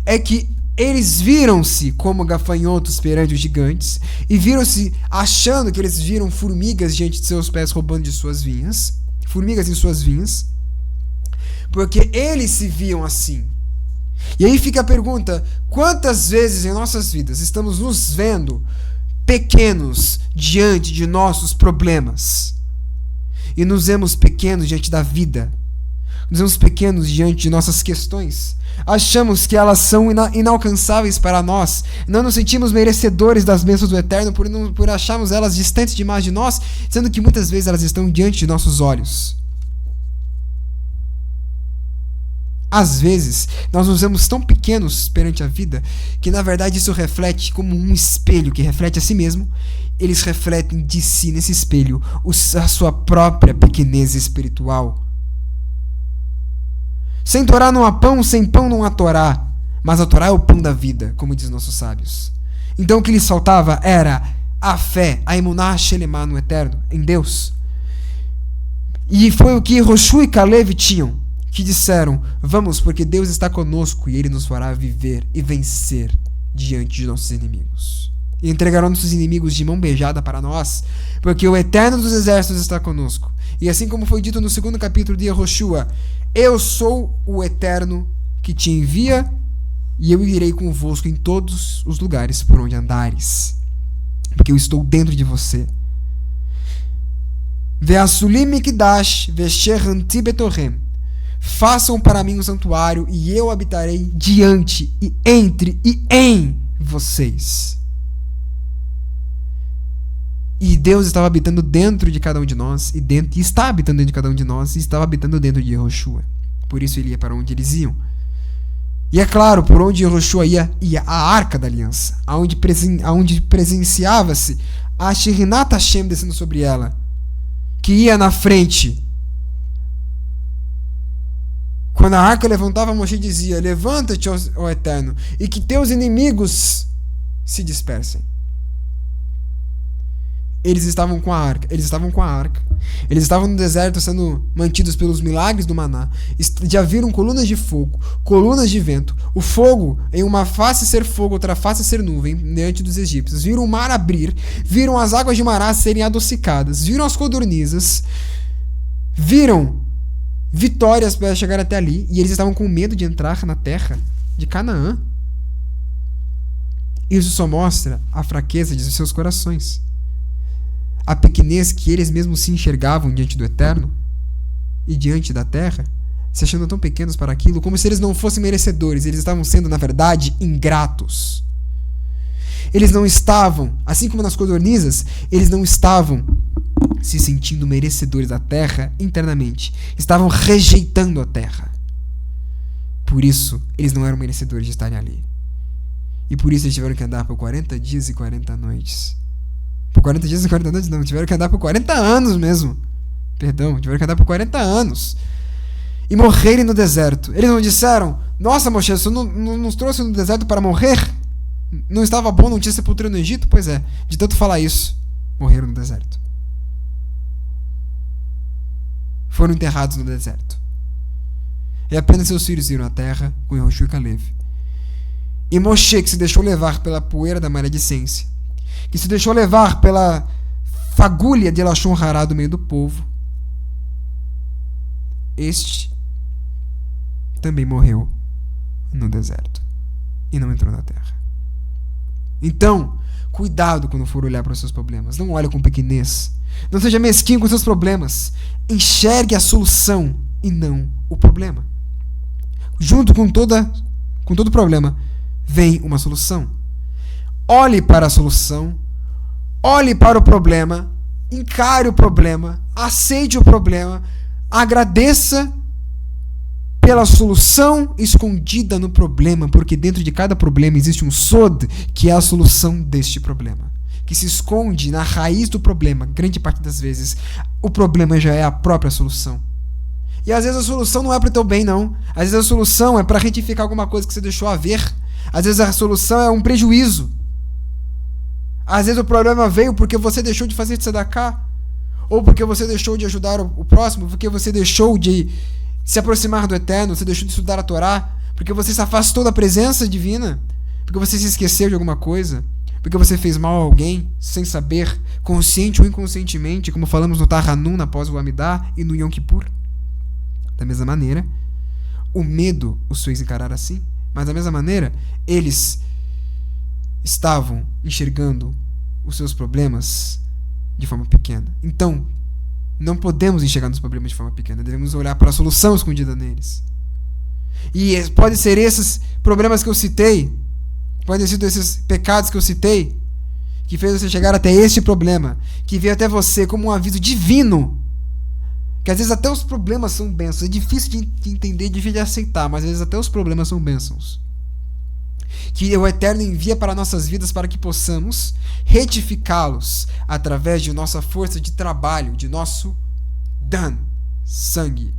é que eles viram-se como gafanhotos perante os gigantes e viram-se achando que eles viram formigas diante de seus pés roubando de suas vinhas, formigas em suas vinhas, porque eles se viam assim. E aí fica a pergunta: quantas vezes em nossas vidas estamos nos vendo pequenos diante de nossos problemas e nos vemos pequenos diante da vida, nos vemos pequenos diante de nossas questões, achamos que elas são inalcançáveis para nós, não nos sentimos merecedores das bênçãos do Eterno por acharmos elas distantes demais de nós, sendo que muitas vezes elas estão diante de nossos olhos. Às vezes, nós nos vemos tão pequenos perante a vida que, na verdade, isso reflete como um espelho que reflete a si mesmo. Eles refletem de si, nesse espelho, a sua própria pequenez espiritual. Sem Torá não há pão, sem pão não há Torá. Mas a Torá é o pão da vida, como diz nossos sábios. Então o que lhes faltava era a fé, a emuná shelemá no Eterno, em Deus. E foi o que Roshua e Caleb tinham, que disseram: vamos, porque Deus está conosco e Ele nos fará viver e vencer diante de nossos inimigos. E entregarão nossos inimigos de mão beijada para nós, porque o Eterno dos Exércitos está conosco. E assim como foi dito no 2º capítulo de Yehoshua: eu sou o Eterno que te envia, e eu irei convosco em todos os lugares por onde andares, porque eu estou dentro de você. Ve'asulim mikdash ve'sheranti betorem. Façam para mim um santuário e eu habitarei diante e entre e em vocês. E Deus estava habitando dentro de cada um de nós e está habitando dentro de cada um de nós e estava habitando dentro de Yehoshua. Por isso ele ia para onde eles iam. E é claro, por onde Yehoshua ia a Arca da Aliança, aonde presenciava-se a Shekhinat Hashem descendo sobre ela, que ia na frente. Quando a arca levantava, Moshe dizia: levanta-te, ó Eterno, e que teus inimigos se dispersem. Eles estavam com a arca. Eles estavam no deserto sendo mantidos pelos milagres do maná. Já viram colunas de fogo, colunas de vento. O fogo, em uma face ser fogo, outra face ser nuvem, diante dos egípcios. Viram o mar abrir, viram as águas de Mará serem adocicadas, viram as codornizas, viram vitórias para chegar até ali, e eles estavam com medo de entrar na terra de Canaã. Isso só mostra a fraqueza de seus corações, a pequenez que eles mesmos se enxergavam diante do Eterno e diante da terra, se achando tão pequenos para aquilo, como se eles não fossem merecedores. Eles estavam sendo, na verdade, ingratos. Eles não estavam, assim como nas codornizas, eles não estavam se sentindo merecedores da terra internamente. Estavam rejeitando a terra. Por isso, eles não eram merecedores de estarem ali. E por isso eles tiveram que andar por 40 dias e 40 noites. Por 40 dias e 40 noites não, tiveram que andar por 40 anos mesmo. Perdão, tiveram que andar por 40 anos. E morrerem no deserto. Eles não disseram: nossa, Moshe, você não nos trouxe no deserto para morrer? Não estava bom, não tinha sepultura no Egito? Pois é, de tanto falar isso, morreram no deserto. Foram enterrados no deserto. E apenas seus filhos viram a terra com Yehoshua e Caleb. E Moshe, que se deixou levar pela poeira da maledicência, que se deixou levar pela fagulha de Lashon Hará do meio do povo, este também morreu no deserto e não entrou na terra. Então, cuidado quando for olhar para os seus problemas. Não olhe com pequenez. Não seja mesquinho com os seus problemas. Enxergue a solução e não o problema. Junto com todo problema vem uma solução. Olhe para a solução, olhe para o problema, encare o problema, aceite o problema, agradeça pela solução escondida no problema, porque dentro de cada problema existe um sod, que é a solução deste problema, que se esconde na raiz do problema. Grande parte das vezes o problema já é a própria solução. E às vezes a solução não é para o teu bem, não. Às vezes a solução é para retificar alguma coisa que você deixou a ver. Às vezes a solução é um prejuízo. Às vezes o problema veio porque você deixou de fazer tzedakah, ou porque você deixou de ajudar o próximo, porque você deixou de se aproximar do Eterno, você deixou de estudar a Torá, porque você se afastou da presença divina, porque você se esqueceu de alguma coisa, porque você fez mal a alguém sem saber, consciente ou inconscientemente, como falamos no Tahanun após o Amidá e no Yom Kippur. Da mesma maneira, o medo os fez encarar assim, mas da mesma maneira, eles estavam enxergando os seus problemas de forma pequena. Então, não podemos enxergar nos problemas de forma pequena, devemos olhar para a solução escondida neles. E pode ser esses problemas que eu citei, podem ser esses pecados que eu citei, que fez você chegar até este problema, que veio até você como um aviso divino, que às vezes até os problemas são bênçãos. É difícil de entender, difícil de aceitar, mas às vezes até os problemas são bênçãos, que o Eterno envia para nossas vidas para que possamos retificá-los através de nossa força de trabalho, de nosso dan, sangue,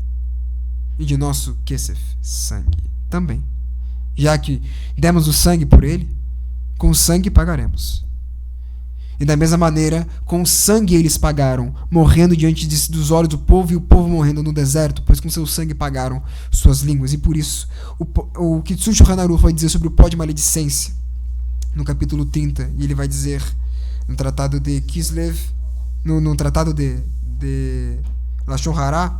e de nosso kesef, sangue também. Já que demos o sangue por ele, com sangue pagaremos. E da mesma maneira, com sangue eles pagaram, morrendo diante dos olhos do povo, e o povo morrendo no deserto, pois com seu sangue pagaram suas línguas. E por isso, o Kitsun Shulchan Aruch vai dizer sobre o pó de maledicência, no capítulo 30, e ele vai dizer, no tratado de Kislev, no tratado de Lashon Hará,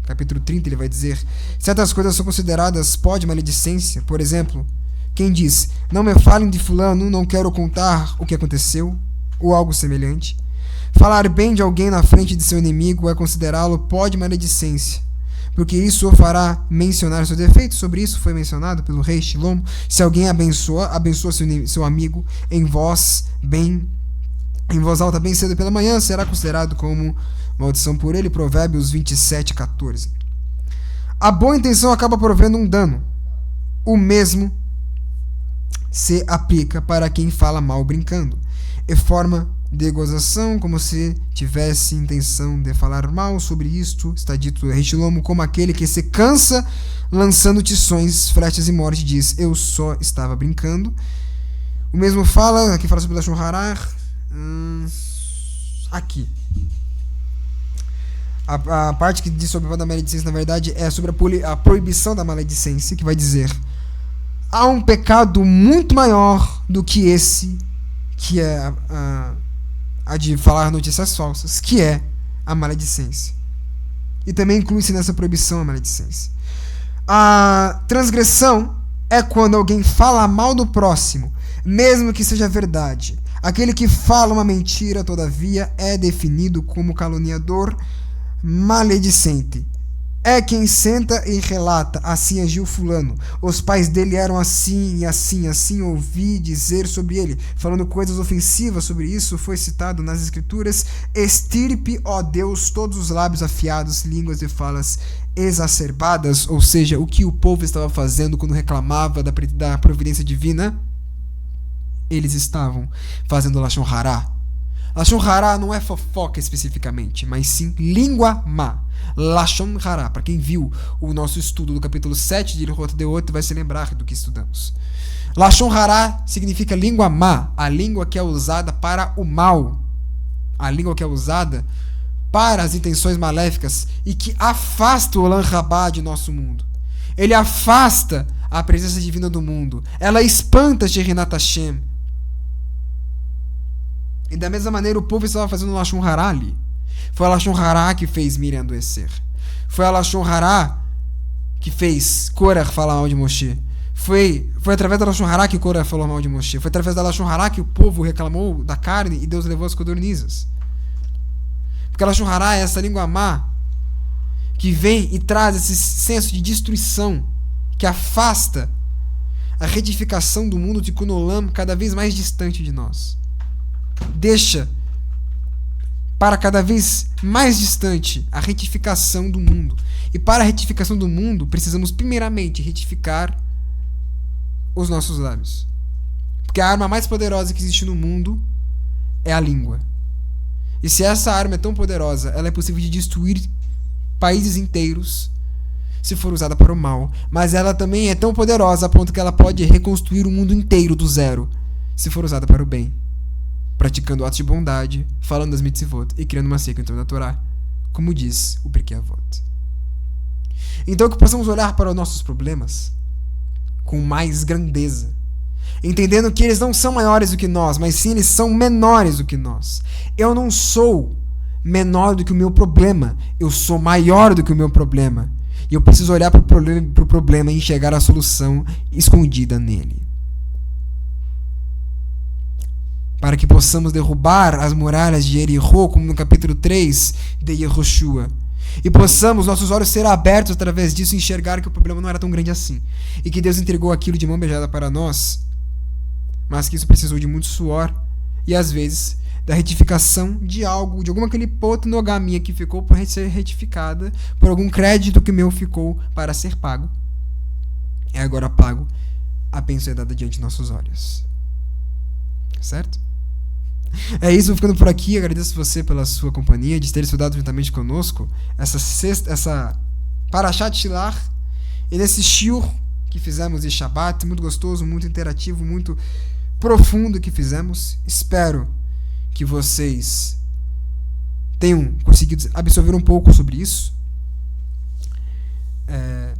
capítulo 30, ele vai dizer: certas coisas são consideradas pó de maledicência. Por exemplo, quem diz: não me falem de fulano, não quero contar o que aconteceu, ou algo semelhante. Falar bem de alguém na frente de seu inimigo é considerá-lo pó de maledicência, porque isso o fará mencionar seus defeitos. Sobre isso foi mencionado pelo rei Shlomo: se alguém abençoa seu amigo em voz alta bem cedo pela manhã, será considerado como maldição por ele. Provérbios 27:14. A boa intenção acaba provendo um dano, O mesmo se aplica para quem fala mal brincando. É forma de gozação, como se tivesse intenção de falar mal sobre isto. Está dito Retilomo, como aquele que se cansa lançando tições, flechas e morte, diz: eu só estava brincando. O mesmo fala, aqui fala sobre Lashon Hara. Aqui. A parte que diz sobre a maledicência, na verdade, é sobre a proibição da maledicência, que vai dizer: há um pecado muito maior do que esse, que é a de falar notícias falsas, que é a maledicência. E também inclui-se nessa proibição a maledicência. A transgressão é quando alguém fala mal do próximo, mesmo que seja verdade. Aquele que fala uma mentira, todavia, é definido como caluniador maledicente. É quem senta e relata: assim agiu fulano, os pais dele eram assim e assim, assim ouvi dizer sobre ele, falando coisas ofensivas sobre isso. Foi citado nas escrituras: extirpe, ó Deus, todos os lábios afiados, línguas e falas exacerbadas. Ou seja, o que o povo estava fazendo quando reclamava da providência divina? Eles estavam fazendo Lashon Hara. Lashon Hara não é fofoca especificamente, mas sim língua má. Lashon Hara, para quem viu o nosso estudo do capítulo 7 de Ilhot Deot, vai se lembrar do que estudamos. Lashon Hara significa língua má, a língua que é usada para o mal, a língua que é usada para as intenções maléficas e que afasta o Olam Rabá de nosso mundo. Ele afasta a presença divina do mundo. Ela espanta Sherinat Hashem. E da mesma maneira o povo estava fazendo Lashon Hara ali. Foi a Lashon Hara que fez Miriam adoecer. Foi a Lashon Hara que fez Korah falar mal de Moshe. Foi através da Lashon Hara que Korah falou mal de Moshe. Foi através da Lashon Hara que o povo reclamou da carne e Deus levou as codornizes. Porque a Lashon Hara é essa língua má que vem e traz esse senso de destruição, que afasta a retificação do mundo de Kunolam cada vez mais distante de nós. Deixa para cada vez mais distante a retificação do mundo. E para a retificação do mundo, precisamos primeiramente retificar os nossos lábios. Porque a arma mais poderosa que existe no mundo é a língua. E se essa arma é tão poderosa, ela é possível de destruir países inteiros se for usada para o mal. Mas ela também é tão poderosa a ponto que ela pode reconstruir o mundo inteiro do zero se for usada para o bem, praticando atos de bondade, falando das mitzvot e criando uma sequência da Torá, como diz o Pirkei Avot. Então que possamos olhar para os nossos problemas com mais grandeza, entendendo que eles não são maiores do que nós, mas sim eles são menores do que nós. Eu não sou menor do que o meu problema, eu sou maior do que o meu problema. E eu preciso olhar para o problema e enxergar a solução escondida nele. Para que possamos derrubar as muralhas de Jericó, como no capítulo 3 de Yehoshua. E possamos, nossos olhos ser abertos através disso e enxergar que o problema não era tão grande assim. E que Deus entregou aquilo de mão beijada para nós, mas que isso precisou de muito suor e às vezes da retificação de algo, de alguma clipotonoga minha que ficou por ser retificada, por algum crédito que meu ficou para ser pago. É agora pago, a bênção é dada diante de nossos olhos. Certo? É isso, vou ficando por aqui. Agradeço você pela sua companhia, de ter estudado juntamente conosco essa Parashat Shilach, e nesse shiur que fizemos de Shabbat, muito gostoso, muito interativo, muito profundo que fizemos. Espero que vocês tenham conseguido absorver um pouco sobre isso,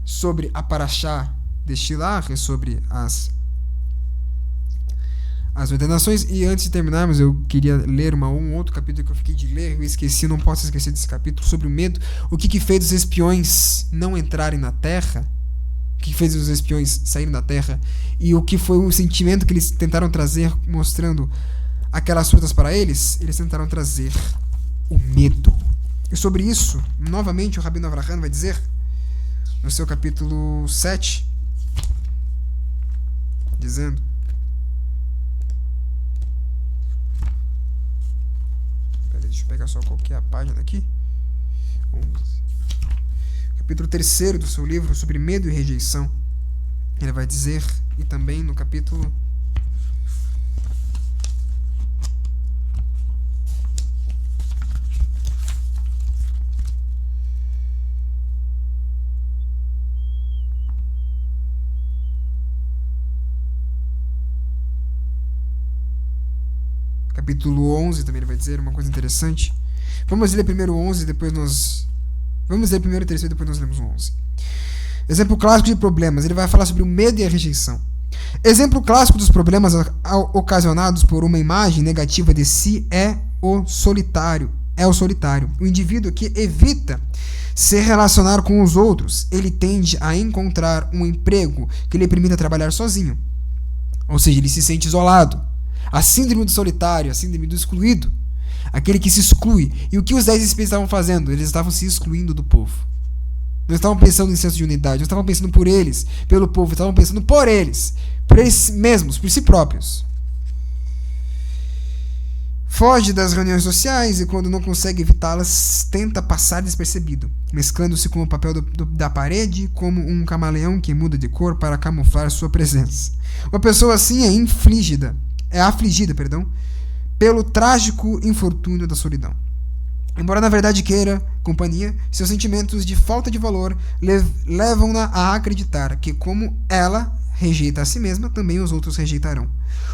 sobre a Parashá de Shilach, sobre as ordenações. E antes de terminarmos, eu queria ler um outro capítulo que eu fiquei de ler, eu esqueci, não posso esquecer desse capítulo, sobre o medo. O que fez os espiões não entrarem na terra, o que fez os espiões saírem da terra, e o que foi o sentimento que eles tentaram trazer, mostrando aquelas frutas para eles tentaram trazer o medo. E sobre isso, novamente, o Rabino Avraham vai dizer, no seu capítulo 7, dizendo: deixa eu pegar só qual que é a página aqui. 11. Capítulo 3 do seu livro sobre medo e rejeição. ele vai dizer, e também no capítulo 11 também ele vai dizer uma coisa interessante. Vamos ler primeiro o 11, depois nós... Vamos ler primeiro o terceiro, depois nós lemos o 11. Exemplo clássico de problemas. Ele vai falar sobre o medo e a rejeição. Exemplo clássico dos problemas ocasionados por uma imagem negativa de si é o solitário. O indivíduo que evita se relacionar com os outros. Ele tende a encontrar um emprego que lhe permita trabalhar sozinho. Ou seja, ele se sente isolado. A síndrome do solitário, a síndrome do excluído. Aquele que se exclui. E o que os 10 espíritos estavam fazendo? Eles estavam se excluindo do povo. Não estavam pensando em senso de unidade, não estavam pensando por eles, pelo povo, estavam pensando por eles mesmos, por si próprios. Foge das reuniões sociais e, quando não consegue evitá-las, tenta passar despercebido, mesclando-se com o papel da parede, como um camaleão que muda de cor para camuflar sua presença. Uma pessoa assim é afligida, pelo trágico infortúnio da solidão. Embora na verdade queira companhia, seus sentimentos de falta de valor levam-na a acreditar que, como ela rejeita a si mesma, também os outros rejeitarão.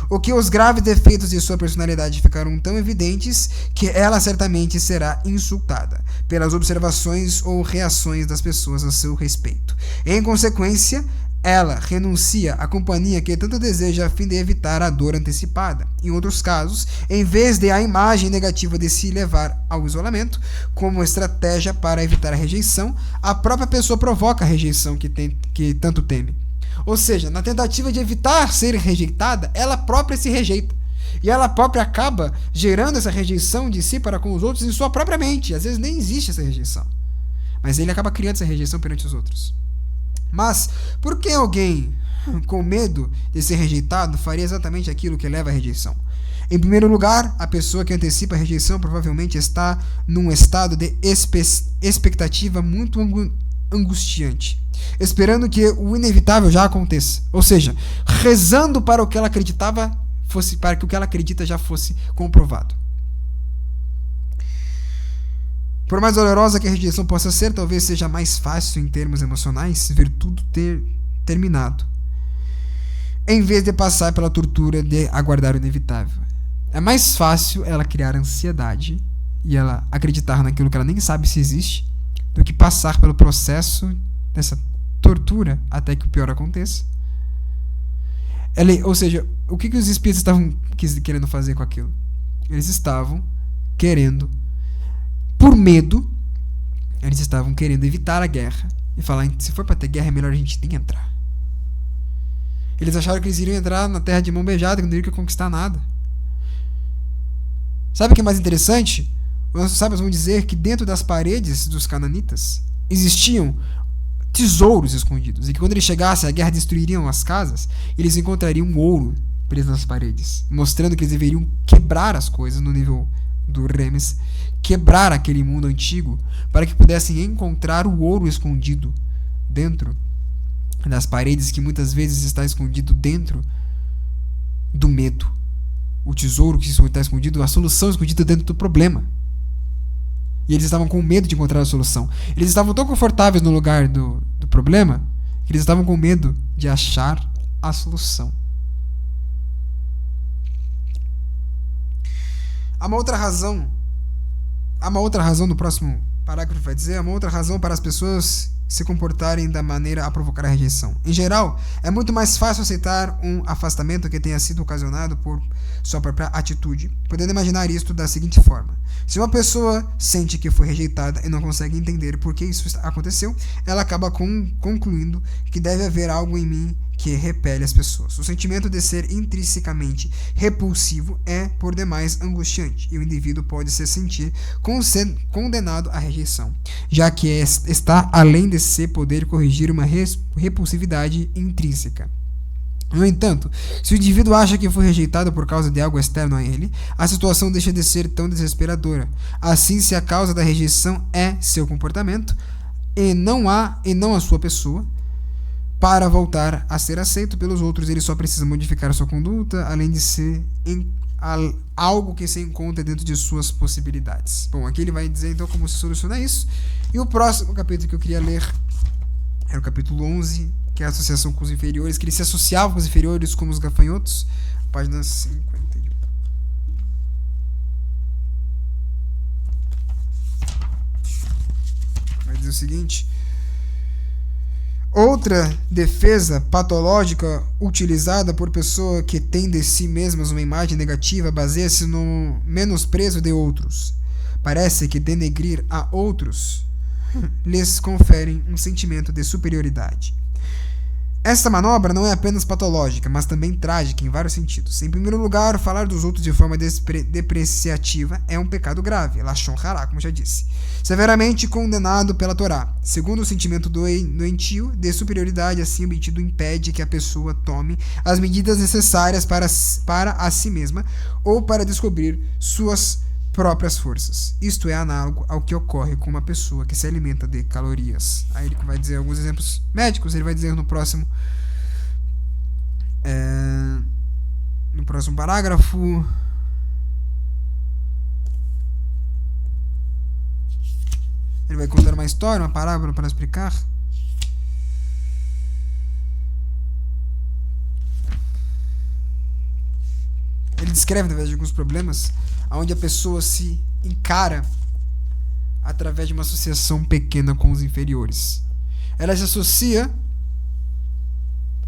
O que os graves defeitos de sua personalidade ficaram tão evidentes que ela certamente será insultada pelas observações ou reações das pessoas a seu respeito. Em consequência, ela renuncia à companhia que tanto deseja a fim de evitar a dor antecipada. Em outros casos, em vez de a imagem negativa de se levar ao isolamento, como estratégia para evitar a rejeição, a própria pessoa provoca a rejeição que tanto teme. Ou seja, na tentativa de evitar ser rejeitada, ela própria se rejeita. E ela própria acaba gerando essa rejeição de si para com os outros em sua própria mente. Às vezes nem existe essa rejeição. Mas ele acaba criando essa rejeição perante os outros. Mas, por que alguém com medo de ser rejeitado faria exatamente aquilo que leva à rejeição? Em primeiro lugar, a pessoa que antecipa a rejeição provavelmente está num estado de expectativa muito angustiante, esperando que o inevitável já aconteça. Ou seja, rezando para o que ela acreditava para que o que ela acredita já fosse comprovado. Por mais dolorosa que a rejeição possa ser, talvez seja mais fácil em termos emocionais ver tudo ter terminado, em vez de passar pela tortura de aguardar o inevitável. É mais fácil ela criar ansiedade e ela acreditar naquilo que ela nem sabe se existe, do que passar pelo processo dessa tortura até que o pior aconteça. Ou seja, o que os espíritos estavam querendo fazer com aquilo? Eles estavam querendo, por medo, eles estavam querendo evitar a guerra e falar, se for para ter guerra é melhor a gente nem entrar. Eles acharam que eles iriam entrar na terra de mão beijada, que não iriam conquistar nada. Sabe o que é mais interessante? Os nossos sábios vão dizer que dentro das paredes dos cananitas existiam tesouros escondidos, e que quando eles chegassem, a guerra destruiriam as casas, eles encontrariam ouro preso nas paredes, mostrando que eles deveriam quebrar as coisas no nível do Remes, quebrar aquele mundo antigo, para que pudessem encontrar o ouro escondido dentro das paredes, que muitas vezes está escondido dentro do medo. O tesouro que está escondido, a solução escondida dentro do problema. E eles estavam com medo de encontrar a solução. Eles estavam tão confortáveis no lugar do problema que eles estavam com medo de achar a solução. Há uma outra razão no próximo parágrafo vai dizer, há uma outra razão para as pessoas se comportarem da maneira a provocar a rejeição. Em geral, é muito mais fácil aceitar um afastamento que tenha sido ocasionado por sua própria atitude, podendo imaginar isto da seguinte forma. Se uma pessoa sente que foi rejeitada e não consegue entender por que isso aconteceu, ela acaba concluindo que deve haver algo em mim que repele as pessoas. O sentimento de ser intrinsecamente repulsivo é, por demais, angustiante, e o indivíduo pode se sentir condenado à rejeição, já que está além de se poder corrigir uma repulsividade intrínseca. No entanto, se o indivíduo acha que foi rejeitado por causa de algo externo a ele, a situação deixa de ser tão desesperadora. Assim, se a causa da rejeição é seu comportamento e não a sua pessoa, para voltar a ser aceito pelos outros. Ele só precisa modificar sua conduta, além de ser algo que se encontra dentro de suas possibilidades. Bom, aqui ele vai dizer então como se solucionar isso. E o próximo capítulo que eu queria ler era o capítulo 11, que é a associação com os inferiores, que ele se associava com os inferiores como os gafanhotos. Página 51. Vai dizer o seguinte: outra defesa patológica utilizada por pessoa que tem de si mesmas uma imagem negativa baseia-se no menosprezo de outros. Parece que denegrir a outros lhes conferem um sentimento de superioridade. Esta manobra não é apenas patológica, mas também trágica em vários sentidos. Em primeiro lugar, falar dos outros de forma depreciativa é um pecado grave, Lashon Hará, como já disse, severamente condenado pela Torá. Segundo, o sentimento doentio de superioridade assim obtido impede que a pessoa tome as medidas necessárias para a si mesma ou para descobrir suas próprias forças. Isto é análogo ao que ocorre com uma pessoa que se alimenta de calorias. Aí ele vai dizer alguns exemplos médicos, ele vai dizer no próximo parágrafo. Ele vai contar uma história, uma parábola para explicar. Ele descreve, através de alguns problemas, onde a pessoa se encara através de uma associação pequena com os inferiores. Ela se associa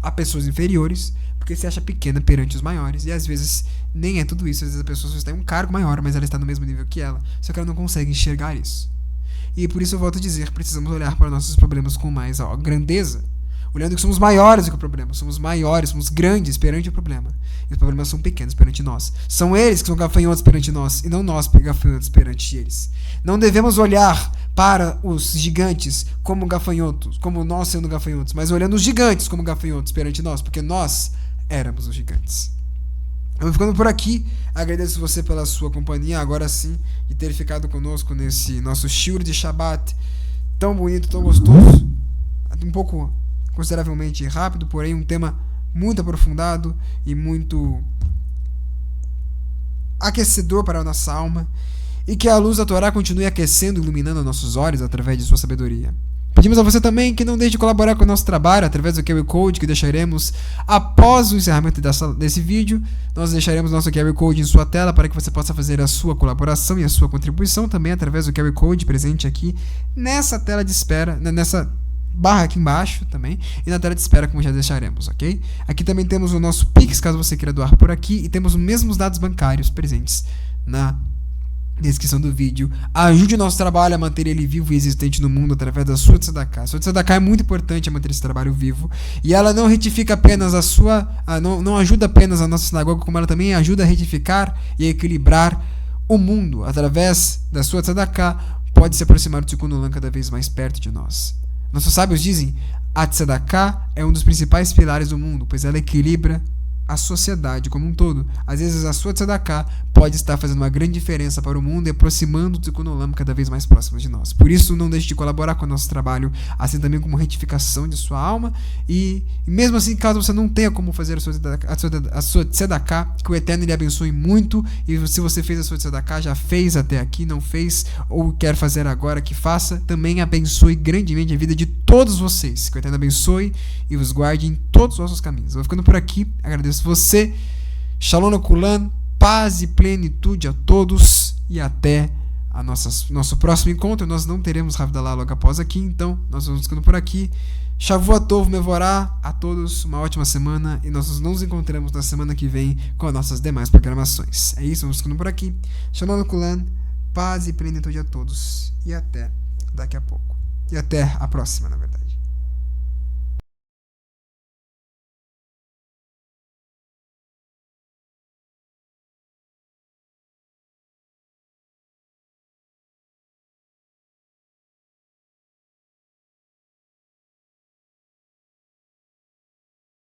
a pessoas inferiores porque se acha pequena perante os maiores. E às vezes nem é tudo isso. Às vezes a pessoa só está em um cargo maior, mas ela está no mesmo nível que ela. Só que ela não consegue enxergar isso. E por isso eu volto a dizer, precisamos olhar para nossos problemas com mais grandeza. Olhando que somos maiores do que o problema. Somos maiores, somos grandes perante o problema. E os problemas são pequenos perante nós. São eles que são gafanhotos perante nós, e não nós gafanhotos perante eles. Não devemos olhar para os gigantes como gafanhotos, como nós sendo gafanhotos, mas olhando os gigantes como gafanhotos perante nós, porque nós éramos os gigantes. Eu vou ficando por aqui. Agradeço você pela sua companhia, agora sim, de ter ficado conosco nesse nosso shiur de Shabbat tão bonito, tão gostoso. Um pouco consideravelmente rápido, porém um tema muito aprofundado e muito aquecedor para a nossa alma, e que a luz da Torá continue aquecendo e iluminando nossos olhos através de sua sabedoria. Pedimos a você também que não deixe de colaborar com o nosso trabalho através do QR Code que deixaremos após o encerramento desse vídeo. Nós deixaremos nosso QR Code em sua tela para que você possa fazer a sua colaboração e a sua contribuição também através do QR Code presente aqui nessa tela de espera, nessa barra aqui embaixo também, e na tela de espera, como já deixaremos, ok? Aqui também temos o nosso Pix, caso você queira doar por aqui, e temos os mesmos dados bancários presentes na descrição do vídeo. Ajude o nosso trabalho a manter ele vivo e existente no mundo através da sua tzedakah. A sua tzedakah é muito importante a manter esse trabalho vivo, e ela não retifica apenas não ajuda apenas a nossa sinagoga, como ela também ajuda a retificar e a equilibrar o mundo. Através da sua tzedakah, pode se aproximar do Tikkun Olam cada vez mais perto de nós. Nossos sábios dizem: a tzedakah é um dos principais pilares do mundo, pois ela equilibra a sociedade como um todo. Às vezes a sua tzedakah pode estar fazendo uma grande diferença para o mundo e aproximando o Tikkun Olam cada vez mais próximo de nós. Por isso, não deixe de colaborar com o nosso trabalho, assim também como retificação de sua alma. E mesmo assim, caso você não tenha como fazer a sua tzedakah, que o Eterno lhe abençoe muito. E se você fez a sua tzedakah, já fez até aqui, não fez ou quer fazer agora, que faça, também abençoe grandemente a vida de todos vocês. Que o Eterno abençoe e os guarde em todos os vossos caminhos. Eu vou ficando por aqui, agradeço você. Shalom Akulan, paz e plenitude a todos, e até nosso próximo encontro. Nós não teremos Havdalah logo após aqui, então nós vamos ficando por aqui. Shavua Tov Mevorá a todos, uma ótima semana, e nós nos encontramos na semana que vem com as nossas demais programações. É isso, vamos ficando por aqui. Shalom Akulan, paz e plenitude a todos, e até daqui a pouco. E até a próxima, na verdade.